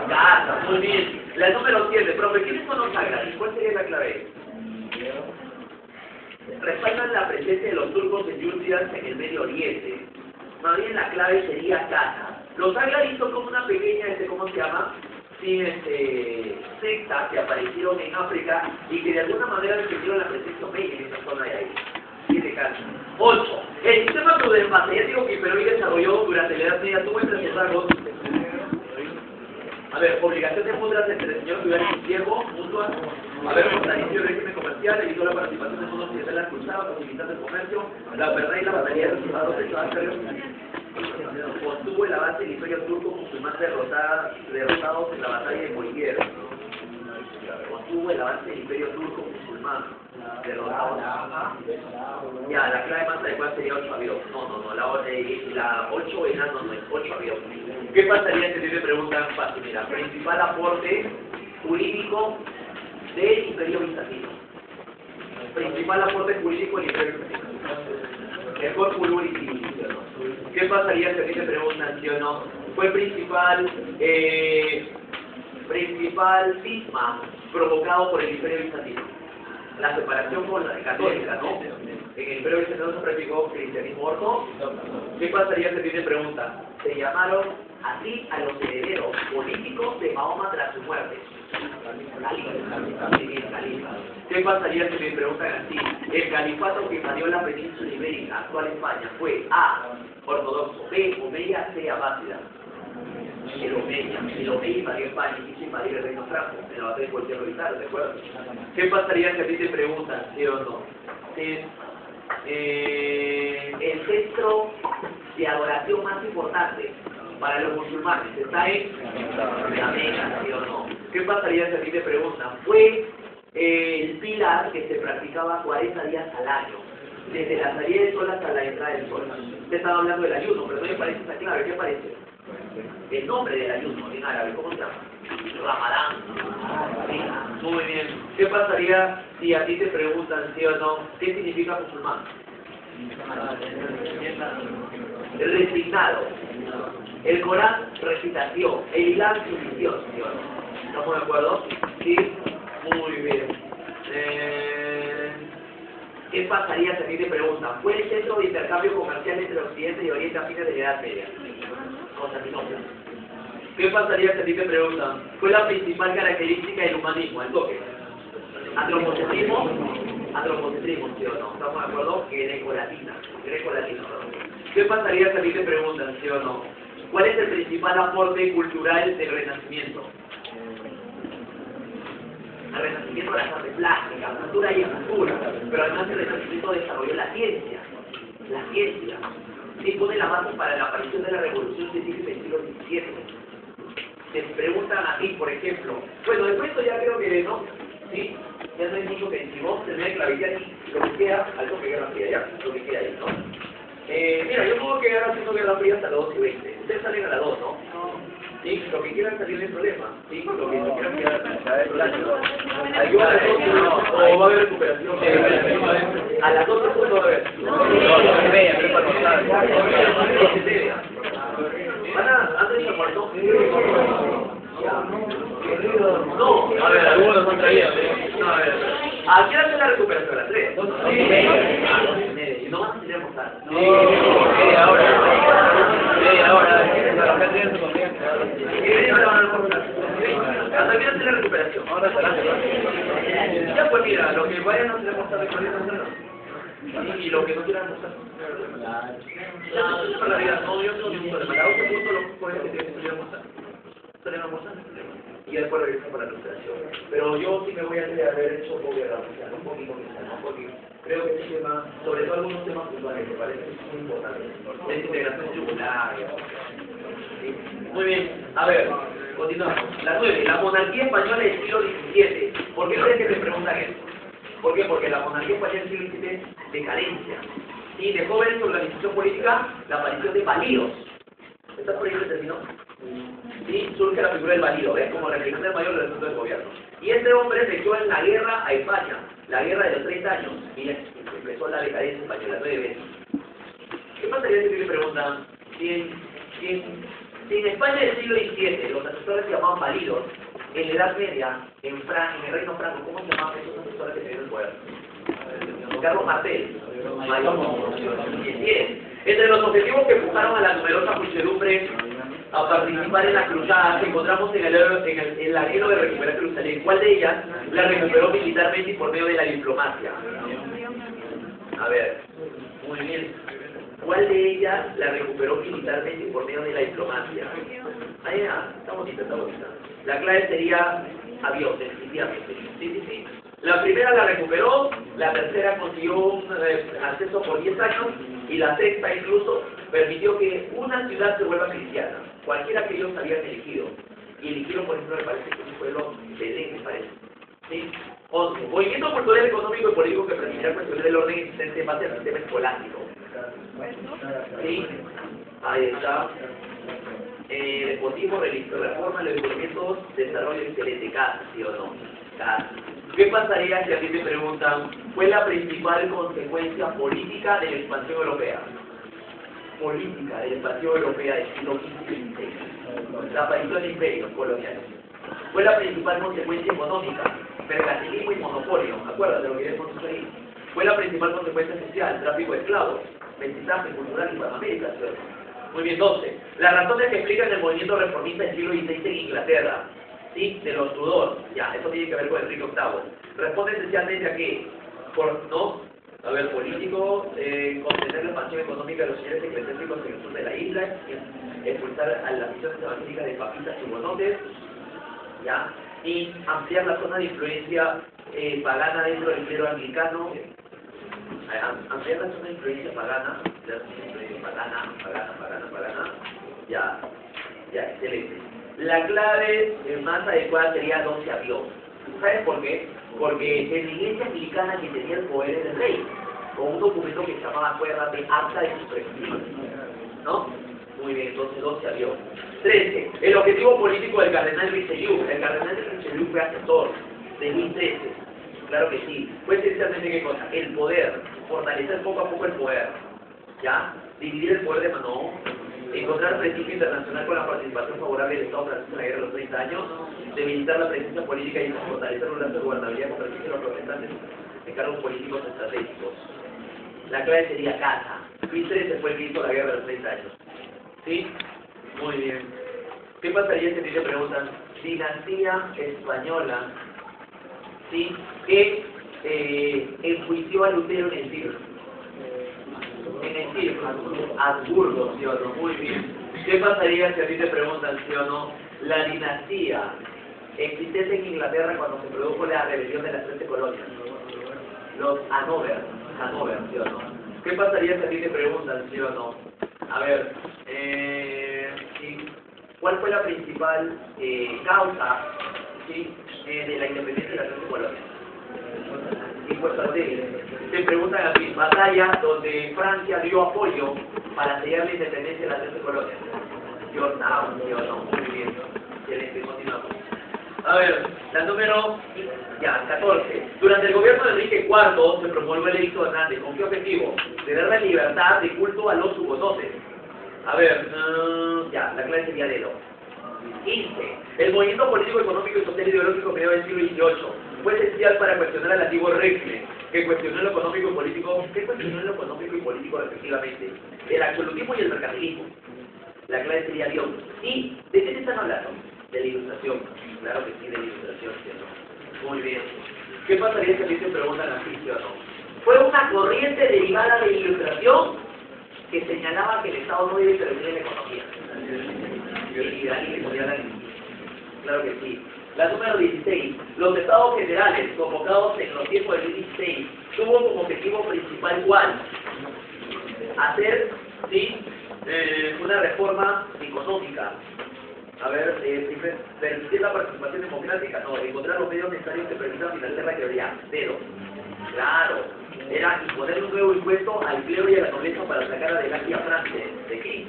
Gaza, muy bien. La número 7. Profe, ¿quiénes son los ágrares? ¿Cuál sería la clave? Respaldan la presencia de los turcos en Yurcidas en el Medio Oriente. Más bien la clave sería Gaza. Los ágrares son como una pequeña, ¿cómo se llama? Sí, secta que aparecieron en África y que de alguna manera defendieron la presencia media en esa zona de ahí. 7 casos. 8. El sistema pseudoemfasiático que Perú desarrolló durante la Edad Media tuvo entre sus rasgos. A ver, obligación de mutuas entre el señor ciudadano y siervo, mutua. A ver, fortaleció el régimen comercial, evitó la participación del mundo occidental en la cruzada, facilitando el comercio, la verdad y la batalla de los soldados de Chávez. Contuvo el avance del imperio turco musulmán derrotados en la batalla de Molière. Contuvo el avance del imperio turco musulmán derrotados. Ya, la clave más adecuada sería 8 aviones. No, la 8 enano no es 8 aviones. ¿Qué pasaría si me preguntan fácil? Mira, principal aporte jurídico del imperio bizantino. Principal aporte jurídico del imperio bizantino. El corpus jurídico. ¿Qué pasaría si a mí me preguntan sí o no? Fue principal cisma provocado por el imperio bizantino. La separación con la católica, ¿no? En el imperio bizantino se practicó cristianismo ortodoxo. ¿Qué pasaría si a mí me preguntan? Se llamaron así a los herederos políticos de Mahoma tras su muerte. Califa. ¿Qué pasaría si me preguntan así? El califato que invadió la península ibérica, actual España, fue A, ortodoxo, B, omeya, C, abásida. El omeya invadió España y quiso invadir el reino franco en la batalla de Puerto Rico, ¿de acuerdo? ¿Qué pasaría si a ti te preguntan, sí o no? El centro de adoración más importante para los musulmanes está en la Meca, ¿sí o no? ¿Qué pasaría si a ti te preguntan? Fue el pilar que se practicaba 40 días al año, desde la salida del sol hasta la entrada del sol. Usted estaba hablando del ayuno, pero no me parece esa clave. ¿Qué parece? El nombre del ayuno en árabe, ¿cómo se llama? Ramadán. Sí, muy bien. ¿Qué pasaría si a ti te preguntan, sí o no, qué significa musulmán? Resignado. El Corán, recitación. El Islam, sumisión, ¿sí o no? ¿Estamos de acuerdo? Sí. Muy bien. ¿Qué pasaría si a ti te preguntan? ¿Fue el centro de intercambio comercial entre Occidente y Oriente a fines de la Edad Media? Constantinopla. ¿Qué pasaría si a ti te preguntan? ¿Fue la principal característica del humanismo? El toque. Antropocentrismo, ¿sí o no? ¿Estamos de acuerdo? Greco-latina, perdón. ¿Qué pasaría si a ti te preguntan, sí o no? ¿Cuál es el principal aporte cultural del Renacimiento? El Renacimiento de las artes plásticas, cultura y cultura, pero además el Renacimiento desarrolló la ciencia. Sí, pone la base para la aparición de la revolución científica del siglo XVII. Se preguntan a ti, por ejemplo, bueno, después esto ya creo que no, sí, ya no hay mucho que decir, vos tenés que clavitar y lo que queda, algo que Guerra Fría, ya, lo que queda ahí, ¿no? Mira, yo puedo quedar haciendo Guerra Fría hasta las 2:20, ustedes salen a las 2, ¿no? Sí, lo que quieran salir del problema, sí, lo que no quieran quedar del problema. ¿Ayuda a las 2 o va a haber recuperación? A las 2 no va a haber. ¿Antes se apartó? No, a ver, algunos no traían. No, a ver. ¿A qué hora es la recuperación? ¿A las 3? ¿Y no vas a tener mostrar? Ahora. ¿Hasta qué hora es la recuperación? Ya, pues mira, lo que vayan a tener mostrar de colegio, y lo que no quieran mostrar. No, la vida, no, yo no tengo problema. La otra punto lo pueden que tienen que mostrar. Salen a mostrar, y después regresan para la recuperación. Pero yo sí me voy a haber hecho un poco un poquito quizás, ¿no? Porque creo que este tema, sobre todo algunos temas puntuales, me parece muy importantes. La integración yugular. ¿Sí? Muy bien, a ver, continuamos. La 9, la monarquía española del siglo XVII. ¿Por qué crees que me preguntan esto? ¿Por qué? Porque la monarquía española del siglo XVII es decadencia. Y dejó ver en su organización política la aparición de validos. ¿Estás por ahí que terminó? Sí, surge la figura del valido, ¿ves? Como representante mayor del asunto del gobierno. Y este hombre metió en la guerra a España, la guerra de los 30 años, y empezó la decadencia española 9 veces. ¿Qué pasaría si le preguntan si en España del siglo XVII los asesores se llamaban válidos, en la Edad Media, en el Reino Franco, ¿cómo se llamaban esos asesores que tenían el poder? Carlos Martel, entre los objetivos que empujaron a la numerosa muchedumbre a participar en las cruzadas que encontramos en el anhelo de recuperar Jerusalén, ¿cuál de ellas la recuperó militarmente y por medio de la diplomacia? A ver, muy bien. ¿Cuál de ellas la recuperó militarmente y por medio de la diplomacia? Ahí está bonita, está bonita. La clave sería avión, definitivamente. Sí. La primera la recuperó, la tercera consiguió un acceso por 10 años y la sexta incluso permitió que una ciudad se vuelva cristiana, cualquiera que ellos habían elegido. Y eligieron, por ejemplo, me parece que un pueblo Belén, me parece. ¿Sí? 11. Movimiento cultural, económico y político que permitirá cuestionar el orden existente en base al sistema escolástico. ¿Sí? Ahí está. Despotismo, religión, reforma, los descubrimientos, desarrollo excelente, casi, ¿sí o no? Casi. ¿Qué pasaría si a ti te preguntan, ¿cuál es la principal consecuencia política de la expansión europea? Política de la expansión europea del siglo XV y XVI. La aparición de imperios coloniales. ¿Cuál es la principal consecuencia económica? Mercantilismo y monopolio. Acuérdate de lo que vimos ahí. ¿Cuál es la principal consecuencia social? Tráfico de esclavos, mestizaje cultural en Hispanoamérica, ¿cierto? Muy bien, 12. Las razones que explican el movimiento reformista del siglo XVI en Inglaterra, ¿sí? De los Tudor, ya, eso tiene que ver con Enrique VIII. Responde esencialmente a qué? Político, contener la expansión económica de los señores eclesiásticos en el sur de la isla, expulsar a las misiones evangélicas de papistas y hugonotes, ya, y ampliar la zona de influencia pagana dentro del clero anglicano, ampliar la zona de influencia pagana, ya, excelente. La clave más adecuada sería 12 avión. ¿Sabes por qué? Porque en la iglesia anglicana que tenía el poder era el rey, con un documento que se llamaba, acuérdate, Acta de Supresión, ¿no? Muy bien, entonces 12 avión. 13. El objetivo político del cardenal Richelieu. El cardenal Richelieu fue asesor de Luis XIII. Claro que sí. Fue esencialmente qué cosa? El poder. Fortalecer poco a poco el poder. ¿Ya? Dividir el poder de mano. Encontrar prestigio internacional con la participación favorable del Estado francés en la guerra de los 30 años. Debilitar la presencia política y fortalecer los lazos de gobernabilidad con prestigio de los protestantes en cargos políticos estratégicos. La clave sería casa. Luis XIII fue el que hizo la guerra de los 30 años. ¿Sí? Muy bien. ¿Qué pasaría si te preguntan? Dinastía española, ¿sí? Que enjuició a Lutero en el siglo. Habsburgo, ¿sí o no? Muy bien. ¿Qué pasaría si a ti te preguntan, sí o no? La dinastía existente en Inglaterra cuando se produjo la rebelión de las 13 colonias. Los Hanover, ¿sí o no? ¿Qué pasaría si a ti te preguntan, sí o no? A ver, ¿sí? ¿Cuál fue la principal causa, ¿sí? De la independencia de las 13 colonias? Se preguntan aquí, batalla donde Francia dio apoyo para sellar la independencia de las 13 colonias. Yorktown, ¿sí o no? Muy bien. Excelente, continuamos. A ver, la número 14. Durante el gobierno de Enrique IV se promulgó el edicto Hernández. ¿Con qué objetivo? De dar la libertad de culto a los hugonotes. A ver, la clave sería dedo. 15. El movimiento político, económico y social ideológico medio del siglo XVIII fue esencial para cuestionar al antiguo régimen, que cuestionó lo económico y político. ¿Qué cuestionó lo económico y político respectivamente? El absolutismo y el mercantilismo. La clave sería Dios. ¿Y de qué te están hablando? De la ilustración. Claro que sí, de la ilustración, ¿sí o no? Muy bien. ¿Qué pasaría si a ti te preguntan así, sí o no? Fue una corriente derivada de la ilustración que señalaba que el Estado no debe intervenir en la economía. Claro que sí. La número 16. Los estados generales convocados en los tiempos de Luis XVI tuvo como objetivo principal ¿cuál? Hacer, ¿sí? Una reforma económica. A ver, permitir la participación democrática, no, encontrar los medios necesarios que permitan financiar la teoría. Cero. Claro. Era imponer un nuevo impuesto al clero y a la nobleza para sacar adelante a Francia. ¿De qué?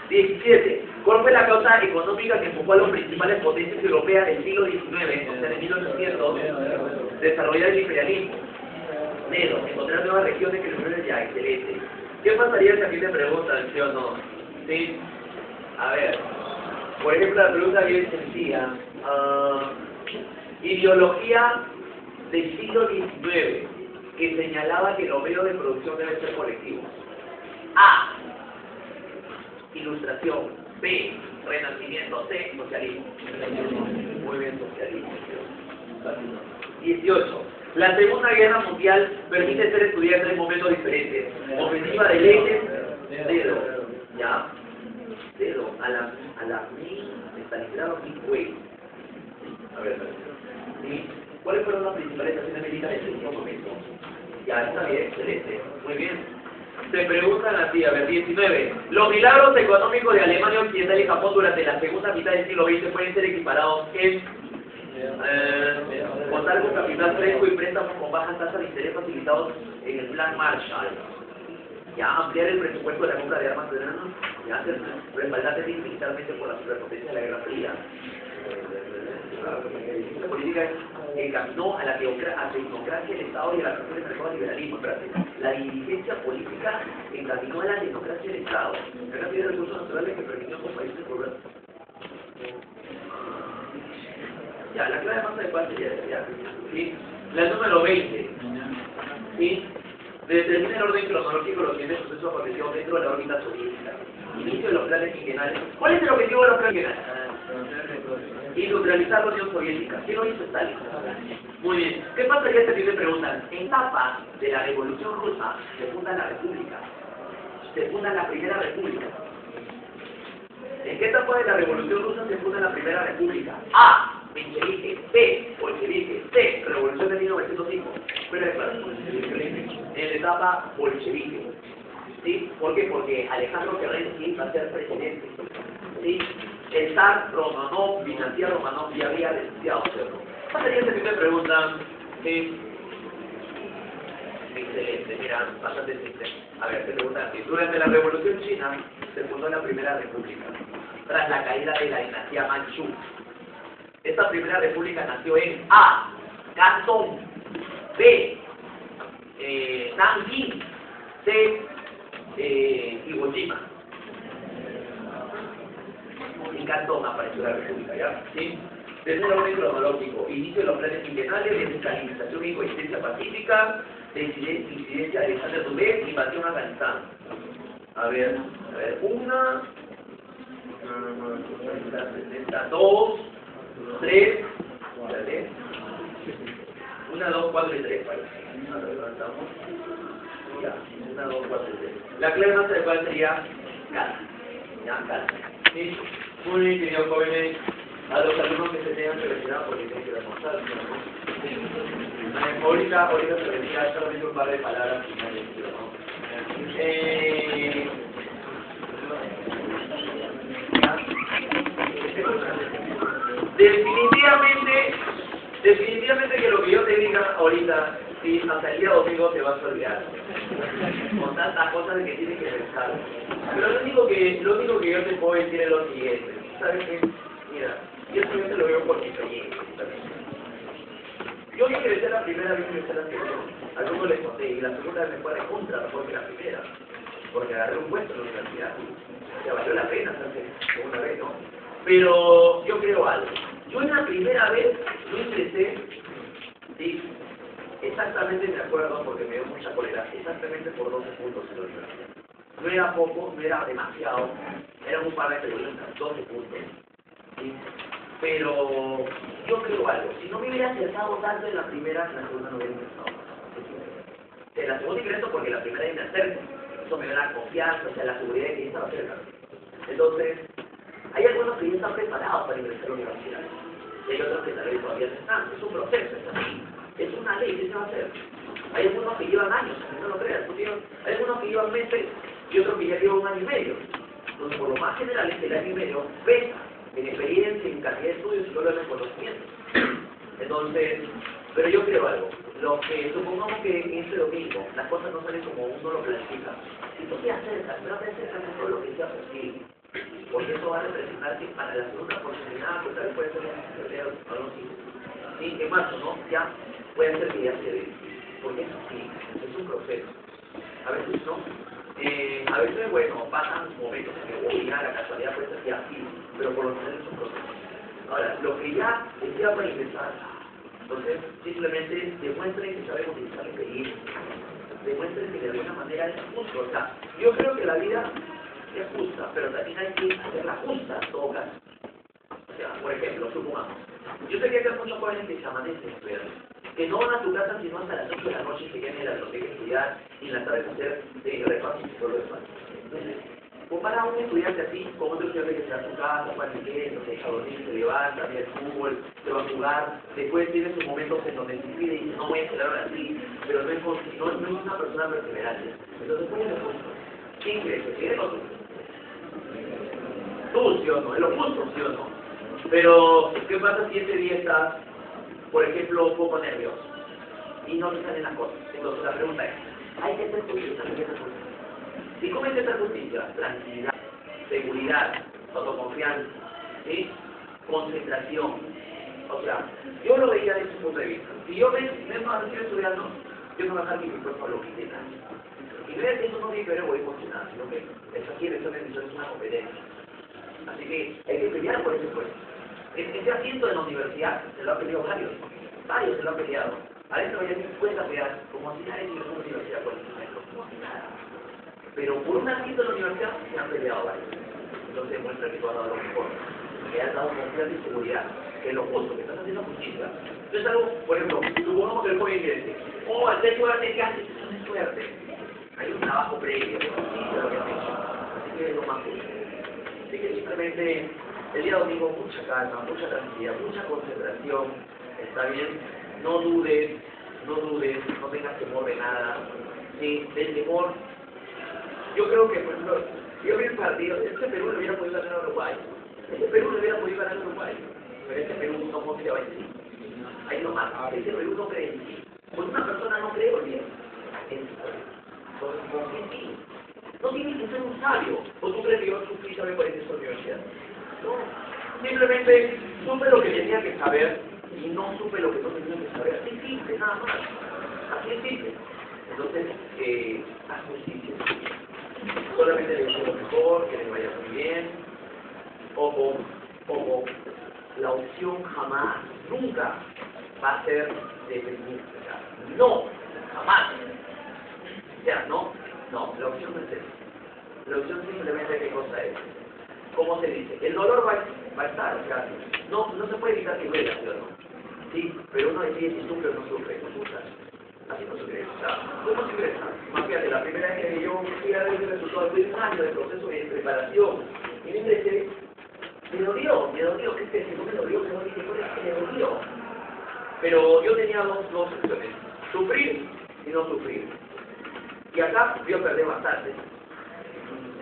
17. ¿Cuál fue la causa económica que empujó a las principales potencias europeas del siglo XIX, o sea, de 1800, desarrollar el imperialismo? Dedo, encontrar nuevas regiones que reúnen ya, excelente. ¿Qué pasaría si aquí te preguntan, sí o no? ¿Sí? A ver, por ejemplo, la pregunta bien sencilla. Ideología del siglo XIX que señalaba que los medios de producción deben ser colectivos. A. Ilustración. B. Renacimiento. C. Socialismo. Muy bien, socialismo. 18. La Segunda Guerra Mundial permite ser estudiada en tres momentos diferentes. Ofensiva de leyes, dedo. ¿Ya? Dedo. A la Stanislavski fue. A ver, ¿sí? ¿Cuáles fueron las principales acciones militares en ese momento? Ya, está bien, excelente. Muy bien. Te preguntan a ti, a ver, 19. Los milagros económicos de Alemania Occidental y Japón durante la segunda mitad del siglo XX pueden ser equiparados en contar con capital fresco y préstamos con bajas tasas de interés facilitados en el plan Marshall. Ya, ampliar el presupuesto de la compra de armas de verano, ya, hacer respaldarse militarmente por la superpotencia de la Guerra Fría. La política encaminó a la tecnocracia del Estado y a la apertura del mercado del liberalismo. La dirigencia política encaminó a la democracia del Estado. La cantidad de recursos naturales que permitió a los países progresar. Ya, la clave más adecuada sería ya, ¿sí? La número 20. ¿Sí? Determina el orden cronológico de los siguientes sucesos acontecidos dentro de la órbita soviética. Inicio de los planes quinquenales. ¿Cuál es el objetivo de los planes quinquenales? Industrializar la Unión Soviética. ¿Qué lo hizo Stalin? Muy bien. ¿Qué pasaría si te preguntan? En etapa de la Revolución Rusa se funda la República. Se funda la Primera República. ¿En qué etapa de la Revolución Rusa se funda la Primera República? A. Menchevique. B. Bolchevique. C. Revolución de 1905. Pero en la etapa bolchevique. ¿Sí? ¿Por qué? Porque Alejandro Kerensky va a ser presidente. ¿Sí? El zar Romanov, dinastía Romanov, ya había denunciado, ¿cierto? ¿Qué pasaría si te preguntan? ¿Sí? Excelente, mira, bastante simple. A ver, te preguntan así. Durante la Revolución China se fundó la Primera República, tras la caída de la dinastía Manchú. Esta Primera República nació en A. Cantón. B. Nanjing. C. Iwo Jima. En Cantón apareció la República, ¿ya? ¿Sí? Desde el orden cronológico, inicio de los planes quinquenales, desestabilización y coexistencia pacífica, incidencia de Alexander Dubé, invasión a Afganistán. A ver, una, 2, 3, 1, 2, 4 y 3, parece. Ya, 1, 2, 4 y 3. La clave más adecuada sería calma. Ya, calma. ¿Sí? Muy bien, queridos jóvenes, a los alumnos que se tengan felicidad porque tienen que demostrar, ¿no? Ahorita se venía solamente un par de palabras finales, ¿no? Definitivamente que lo que yo te diga ahorita, sí, hasta el día domingo te vas a olvidar. Con tantas cosas de que tienes que pensar. Pero lo único que yo te puedo decir es lo siguiente. ¿Sabes qué? Mira, yo solamente lo veo por mi experiencia. Yo ingresé la primera vez que ingresé la segunda. Algunos les conté y la segunda vez me fue de contra mejor que la primera. Porque agarré un puesto en la universidad. O sea, valió la pena hacerse segunda vez, ¿no? Pero yo creo algo. Yo en la primera vez no ingresé, sí, exactamente me acuerdo porque me dio mucha cólera, exactamente por 12 puntos en la universidad. No era poco, no era demasiado, eran un par de preguntas, 12 puntos. ¿Sí? Pero yo creo algo, si no me hubiera acertado tanto en la primera, en la segunda no hubiera ingresado. En la segunda ingreso porque la primera me acerco, eso me da la confianza, o sea, la seguridad de que ya estaba cerca. Entonces, hay algunos que ya están preparados para ingresar a la universidad. Y hay otros que tal vez todavía no están. Es un proceso, es así. Es una ley, ¿qué se va a hacer? Hay algunos que llevan años, no lo creas. Hay algunos que llevan meses y otros que ya llevan un año y medio. Entonces, por lo más general es que el año y medio pesa en experiencia, en cantidad de estudios y solo en conocimiento. Entonces, pero yo creo algo. Los que supongamos que este domingo las cosas no salen como uno lo planifica. Si tú te acercas, no te acercas a todo lo que sea posible. Porque eso va a representar que para la segunda oportunidad, pues tal vez puede ser un febrero o algo así. Sí, en marzo, ¿no? Ya puede ser que ya se dé. porque es así, es un proceso. A veces no. A veces, bueno, pasan momentos en que ya la casualidad puede ser así, pero por lo menos es un proceso. Ahora, lo que ya es ya para empezar, entonces simplemente demuestren que saben utilizar el pedir, demuestren que de alguna manera es justo. O sea, yo creo que la vida es justa, pero también hay que hacerla justa en todo caso. O sea, por ejemplo, supongamos, yo sé que hay muchos jóvenes que se amanecen estudiando, que no van a su casa sino hasta las 8 de la noche y se quedan en la biblioteca a estudiar y en la tarde hacer repasos y todo lo demás. Entonces, compara a un estudiante así con otro estudiante que se va a su casa, juega al teléfono, se dormir, se levanta, ve el fútbol, se va a jugar, después tiene sus momentos en donde se pide y dice, no voy a estudiar ahora sí, pero no es una persona perseverante. Entonces, ¿cuál es lo justo? ¿Quién cree que tiene lo justo? Tú, ¿sí o no? Es lo justo, ¿sí o no? Pero, ¿qué pasa si ese día estás, por ejemplo, un poco nervioso y no te salen las cosas? Entonces la pregunta es, ¿hay que hacer justicia? ¿Hay que hacer justicia? ¿Y cómo hay que hacer justicia? Tranquilidad, seguridad, autoconfianza, ¿sí? Concentración. O sea, yo lo veía desde ese punto de vista. Si yo me estoy estudiando, yo no voy a dejar que mi cuerpo lo quite nada. Y no es que eso no tiene que ver con emocionar, sino que eso aquí es una competencia. Así que hay que pelear por ese puesto. Ese asiento de la universidad se lo han peleado varios se lo han peleado. A veces había 50 peleas, como si nadie tuviera una universidad por encima de eso, como si nada. Pero por un asiento de la universidad se han peleado varios. Entonces demuestra que tú has dado lo mejor, que has dado confianza y seguridad, que es lo justo, que estás haciendo justicia. Entonces algo, por ejemplo, supongamos que el joven quiere decir, oh, el suerte, ¿qué haces? Eso no es suerte. Hay un trabajo previo, sí, de lo que has hecho. Así que es lo más justo. Así que simplemente el día domingo mucha calma, mucha tranquilidad, mucha concentración, ¿está bien? No dudes, no tengas temor de nada. Sí, del temor, yo creo que, por ejemplo, yo vi el partido, este Perú le hubiera podido ganar a Uruguay, pero este Perú no confía en sí. Ahí lo más, este Perú no cree en sí. Porque una persona no cree, olvídate, en sí. Entonces, confía en ti. No tienes que ser un sabio. ¿O tú crees que yo sufrí saber por esta universidad? No. Simplemente supe lo que tenía que saber y no supe lo que no tenía que saber. Así simple, nada más. Así es simple. Entonces, haz justicia. Solamente le deseo lo mejor, que le vaya muy bien. Ojo, la opción jamás, nunca va a ser defendida. No, jamás. Ya, no, la opción no es esa. La opción simplemente, ¿qué cosa es? ¿Cómo se dice? El dolor va a estar, o sea, no se puede evitar que duela, ¿sí o no? Sí, pero uno decide si sufre o no sufre, así no se ingresa. O sea, ¿cómo se ingresa? Más fíjate, la primera vez que yo fui a ver el resultado, fue un año de proceso de preparación, y me ingresé, me dolió, ¿qué es que no me dolió? Me dolió, me dolió. Pero yo tenía dos opciones, sufrir y no sufrir. Y acá yo perdí bastante,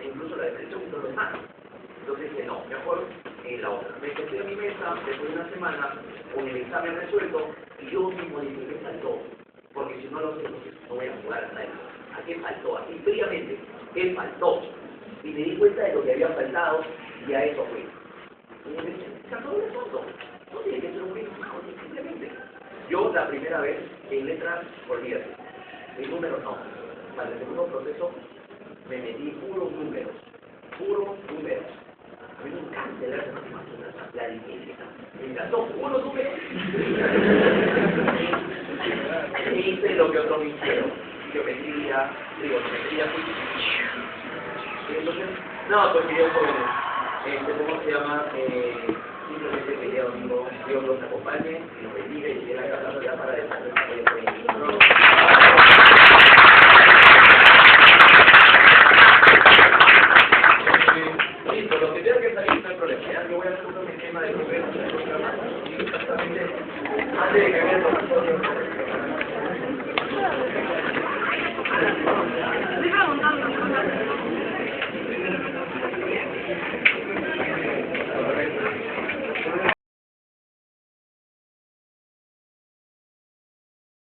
incluso la depresión y todo lo demás. Entonces dije, no, mejor en la otra. Me senté a mi mesa después de una semana con el examen resuelto y yo mismo dije, ¿qué faltó? Porque si no lo sé, entonces no voy a jugar hasta eso. ¿A qué faltó? Así fríamente, ¿qué faltó? Y me di cuenta de lo que había faltado y a eso fui. Y me dije, se acabó el asunto. No tiene que ser un ritmo, no, simplemente. Yo la primera vez en letras, olvídate, el número no. Para el segundo proceso me metí puros números. A mí me encanta leer de matemáticas, la aritmética. Me encantó, puros números. Hice lo que otros me hicieron. Geometría, trigonometría, entonces, no, pues queridos jóvenes, ¿cómo se llama? Simplemente que el día domingo Dios los acompañe y nos bendiga y llegue a la capacidad para desarrollar el proyecto. Listo, lo que tenga que salir no hay problema. Ya yo voy a hacer un esquema de progreso. Antes de que vean